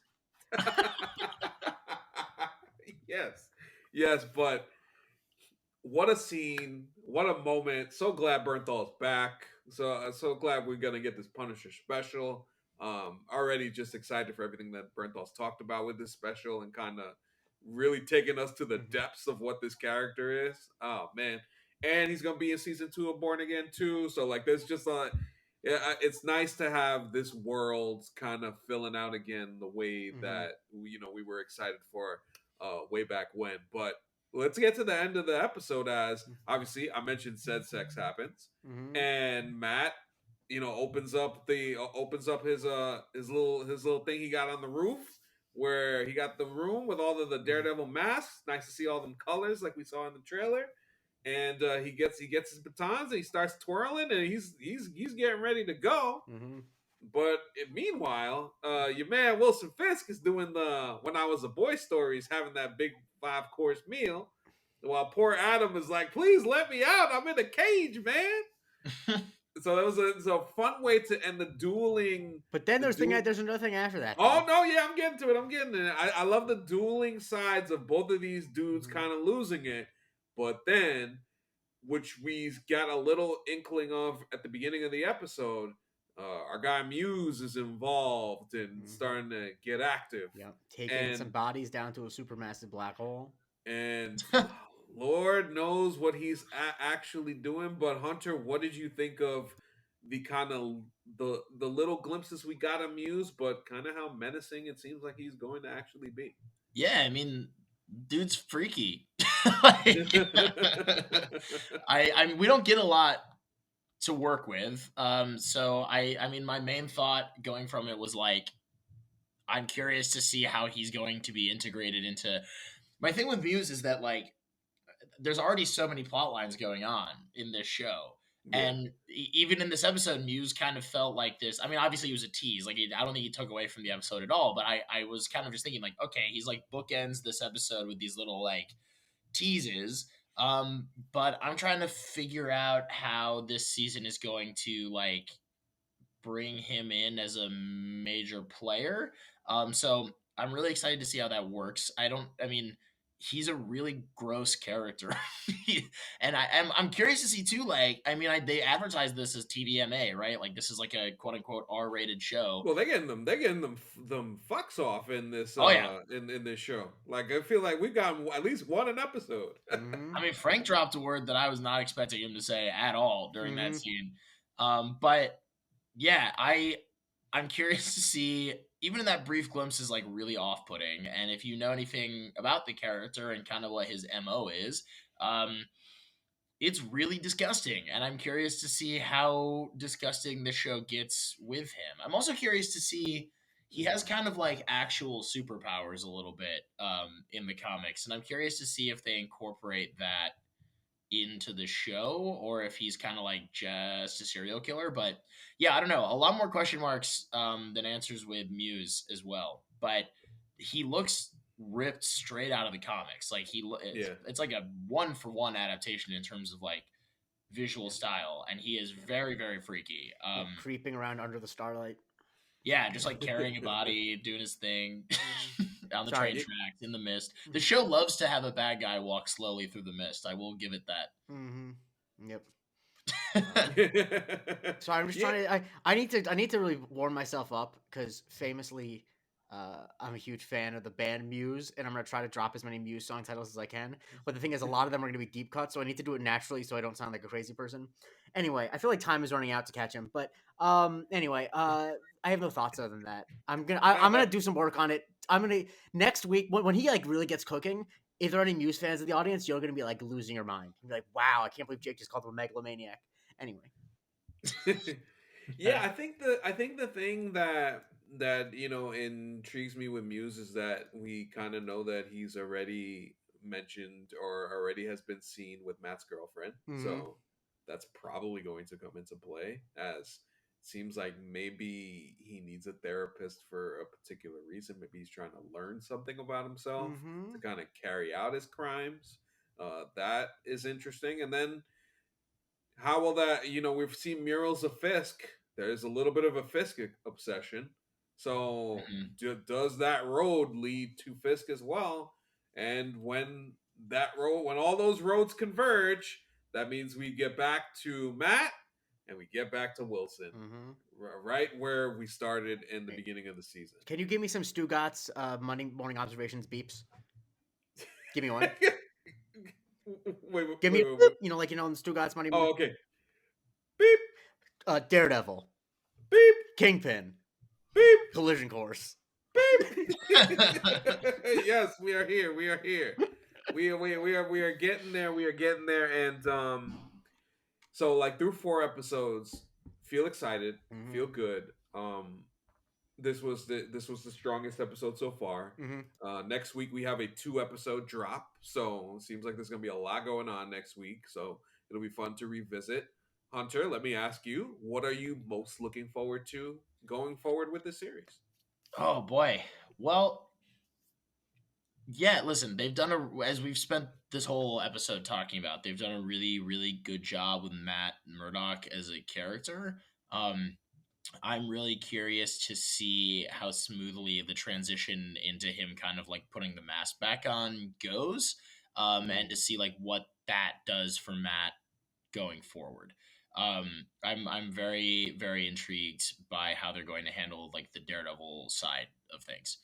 yes, but what a scene, what a moment. So glad Bernthal's back. So glad we're gonna get this Punisher special. Already just excited for everything that Bernthal's talked about with this special, and kind of really taking us to the depths of what this character is. Oh man. And he's gonna be in season 2 of Born Again too. So like there's just it's nice to have this world kind of filling out again the way that we were excited for way back when. But let's get to the end of the episode, as obviously I mentioned said sex happens, and Matt opens up his little thing he got on the roof, where he got the room with all of the Daredevil masks. Nice to see all them colors like we saw in the trailer. And he gets his batons and he starts twirling, and he's getting ready to go. But meanwhile, your man Wilson Fisk is doing the When I Was a Boy stories, having that big 5-course meal, while poor Adam is like, please let me out, I'm in a cage, man. So that was a fun way to end the dueling. But then there's another thing after that. Oh no, yeah, I'm getting to it. I love the dueling sides of both of these dudes kind of losing it. But then, which we got a little inkling of at the beginning of the episode, our guy Muse is involved and starting to get active. Yeah, taking some bodies down to a supermassive black hole. And Lord knows what he's actually doing. But Hunter, what did you think of the kind of the little glimpses we got of Muse, but kind of how menacing it seems like he's going to actually be? Yeah, I mean, dude's freaky. I mean, we don't get a lot to work with. So I mean, my main thought going from it was like, I'm curious to see how he's going to be integrated into. My thing with Muse is that like, there's already so many plot lines going on in this show. Yeah. And even in this episode, Muse kind of felt like this. I mean, obviously it was a tease. Like, I don't think he took away from the episode at all. But I was kind of just thinking like, okay, he's like bookends this episode with these little like teases. But I'm trying to figure out how this season is going to like bring him in as a major player. So I'm really excited to see how that works. I mean, he's a really gross character. And I'm curious to see too, like, I mean, they advertise this as TVMA, right? Like this is like a quote unquote R-rated show. Well, they're getting them fucks off in this in this show. Like I feel like we've gotten at least one an episode. I mean, Frank dropped a word that I was not expecting him to say at all during that scene. But yeah, I'm curious to see, even in that brief glimpse is like really off-putting. And if you know anything about the character and kind of what his MO is, it's really disgusting. And I'm curious to see how disgusting the show gets with him. I'm also curious to see, he has kind of like actual superpowers a little bit in the comics. And I'm curious to see if they incorporate that into the show or if he's kind of like just a serial killer. But yeah, I don't know, a lot more question marks than answers with Muse as well. But he looks ripped straight out of the comics. Like it's like a 1-for-1 adaptation in terms of like visual style, and he is very, very freaky. Creeping around under the starlight. Yeah, just like carrying a body, doing his thing on the train tracks in the mist. The show loves to have a bad guy walk slowly through the mist. I will give it that. Yep. So I'm just trying to. I need to really warm myself up, because famously, I'm a huge fan of the band Muse, and I'm gonna try to drop as many Muse song titles as I can. But the thing is, a lot of them are gonna be deep cuts, so I need to do it naturally, so I don't sound like a crazy person. Anyway, I feel like time is running out to catch him. But anyway, I have no thoughts other than that. I'm gonna do some work on it. Next week when he like really gets cooking. If there are any Muse fans in the audience, you're gonna be like losing your mind. You're like, wow, I can't believe Jake just called him a megalomaniac. Anyway. Yeah, I think the thing that intrigues me with Muse is that we kind of know that he's already mentioned or already has been seen with Matt's girlfriend. Mhm. So that's probably going to come into play, as seems like maybe he needs a therapist for a particular reason. Maybe he's trying to learn something about himself to Mhm. kind of carry out his crimes. That is interesting. And then how will that, we've seen murals of Fisk. There's a little bit of a Fisk obsession. So Mhm. does that road lead to Fisk as well? And when all those roads converge, that means we get back to Matt and we get back to Wilson, Mhm. right where we started in the beginning of the season. Can you give me some Stugatz Monday morning observations beeps? Give me one. Wait, Give me, wait, wait. like in Stugatz Monday Oh, morning. okay. Beep, Daredevil, beep, Kingpin, beep. Collision Course. Beep. Yes, we are here. We are here. We are getting there. We are getting there. And so like through 4 episodes, feel excited, Mhm. feel good. This was the strongest episode so far. Mhm. Next week we have a 2 episode drop, so it seems like there's gonna be a lot going on next week. So it'll be fun to revisit. Hunter, let me ask you, what are you most looking forward to going forward with this series? Oh boy. Well, yeah, listen, they've done as we've spent this whole episode talking about, they've done a really, really good job with Matt Murdock as a character. Um, I'm really curious to see how smoothly the transition into him kind of like putting the mask back on goes, and to see like what that does for Matt going forward. I'm very, very intrigued by how they're going to handle like the Daredevil side of things.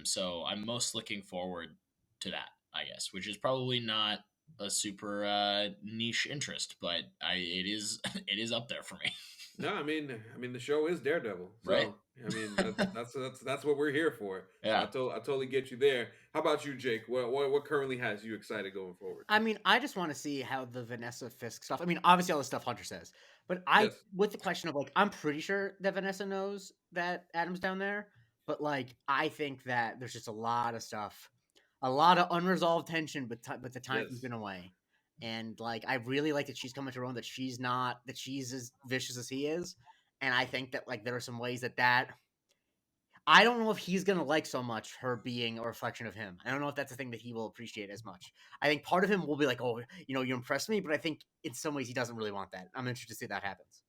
So I'm most looking forward to that, I guess, which is probably not a super niche interest, but it is it is up there for me, No, I mean, the show is Daredevil, right? so I mean, that's what we're here for. So Yeah. I totally get you there. How about you, Jake? What currently has you excited going forward? I mean, I just want to see how the Vanessa Fisk stuff. I mean, obviously all the stuff Hunter says, but Yes, with the question of like, I'm pretty sure that Vanessa knows that Adam's down there, but like, I think that there's just a lot of stuff, a lot of unresolved tension, but the time has yes. been away, and like, I really like that she's coming to her own, that she's as vicious as he is, and I think that like there are some ways that I don't know if he's gonna like so much her being a reflection of him. I don't know if that's a thing that he will appreciate as much. I think part of him will be like, "Oh, you impressed me," but I think in some ways he doesn't really want that. I'm interested to see that happens.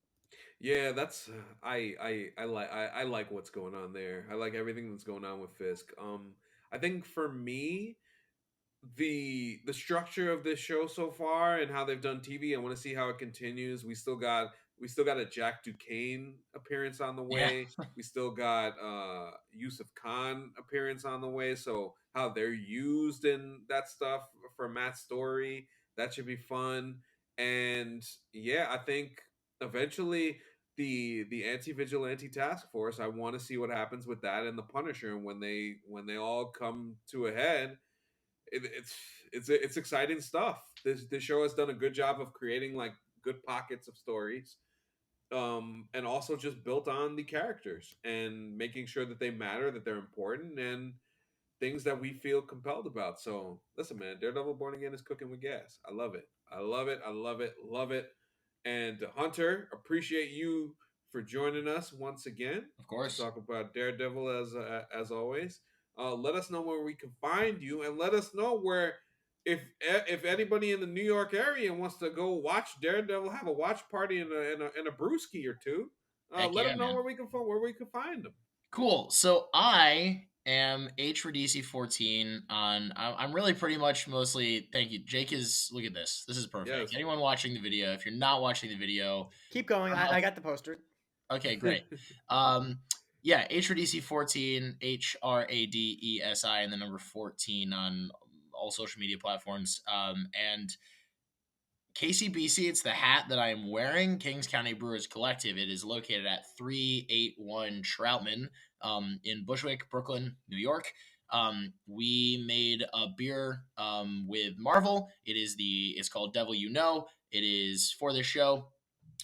Yeah, that's I like what's going on there. I like everything that's going on with Fisk. I think for me, the structure of this show so far and how they've done TV, I want to see how it continues. We still got a Jack Duquesne appearance on the Yeah. way. We still got Yusuf Khan appearance on the way. So how they're used in that stuff for Matt's story, that should be fun. And yeah, I think eventually the anti-vigilante task force, I want to see what happens with that and the Punisher, and when they all come to a head. It's exciting stuff. This show has done a good job of creating like good pockets of stories, and also just built on the characters and making sure that they matter, that they're important, and things that we feel compelled about. So listen, man, Daredevil Born Again is cooking with gas. I love it. I love it. I love it. Love it. And Hunter, appreciate you for joining us once again Of to course. talk about Daredevil as always. Let us know where we can find you, and let us know where if anybody in the New York area wants to go watch Daredevil, have a watch party in a brewski or two. Heck Let yeah, them know man. where we can find them. Cool. So I am H Radesi 14 on. I'm really pretty much mostly. Thank you, Jake. Is look at this. This is perfect. Yes. Anyone watching the video, if you're not watching the video, Keep going. I'm I got the poster. okay. Great. Um, yeah, H Radesi 14, HRADESI, and the number 14 on all social media platforms. And KCBC, it's the hat that I am wearing, Kings County Brewers Collective. It is located at 381 Troutman in Bushwick, Brooklyn, New York. We made a beer with Marvel. It's called Devil You Know. It is for this show.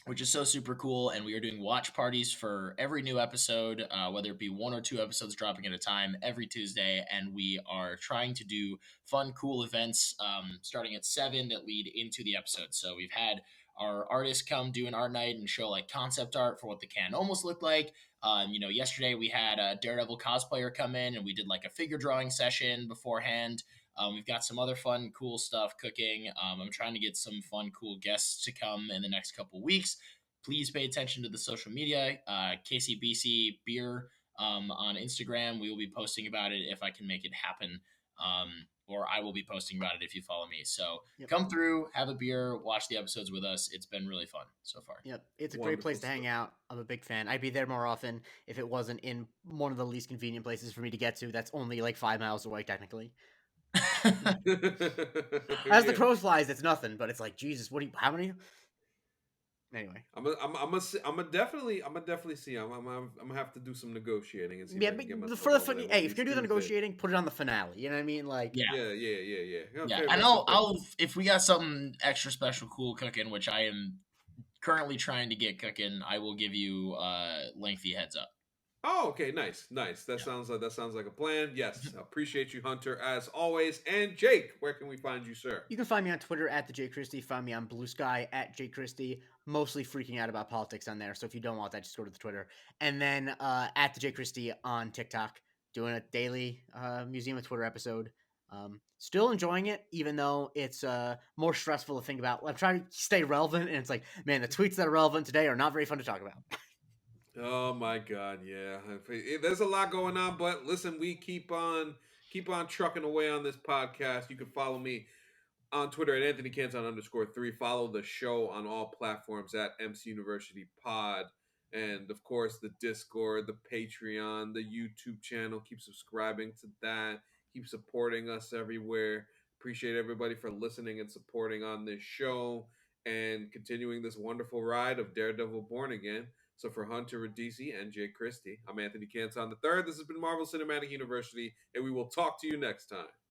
which is so super cool. And we are doing watch parties for every new episode, whether it be 1 or 2 episodes dropping at a time every Tuesday. And we are trying to do fun, cool events starting at 7 that lead into the episode. So we've had our artists come do an art night and show like concept art for what the can almost look like. Yesterday we had a Daredevil cosplayer come in and we did like a figure drawing session beforehand. We've got some other fun, cool stuff cooking. I'm trying to get some fun, cool guests to come in the next couple weeks. Please pay attention to the social media. KCBC Beer on Instagram. We will be posting about it if I can make it happen. Or I will be posting about it if you follow me. So come through, have a beer, watch the episodes with us. It's been really fun so far. Yep, it's a great place to hang out. I'm a big fan. I'd be there more often if it wasn't in one of the least convenient places for me to get to. That's only like 5 miles away, technically. As the crow flies, it's nothing, but it's like, Jesus, how many? Anyway, I'm gonna definitely see. I'm gonna have to do some negotiating and see. Yeah, if I can get but hey, if you're doing the negotiating, put it on the finale. You know what I mean? Like, yeah. Okay, and I'll if we got something extra special, cool cooking, which I am currently trying to get cooking, I will give you lengthy heads up. Oh, okay, nice. That sounds like a plan. Yes, appreciate you, Hunter, as always. And Jake, where can we find you, sir? You can find me on Twitter at the J Christie. Find me on Blue Sky at J Christie. Mostly freaking out about politics on there. So if you don't want that, just go to the Twitter. And then at the J Christie on TikTok, doing a daily Museum of Twitter episode. Still enjoying it, even though it's more stressful to think about. I'm trying to stay relevant, and it's like, man, the tweets that are relevant today are not very fun to talk about. Oh my God, yeah. There's a lot going on, but listen, we keep on trucking away on this podcast. You can follow me on Twitter at AnthonyCanton_3. Follow the show on all platforms at MC University Pod. And of course, the Discord, the Patreon, the YouTube channel. Keep subscribing to that. Keep supporting us everywhere. Appreciate everybody for listening and supporting on this show and continuing this wonderful ride of Daredevil Born Again. So for Hunter Radesi and Jake Christie, I'm Anthony Canton III. This has been Marvel Cinematic University, and we will talk to you next time.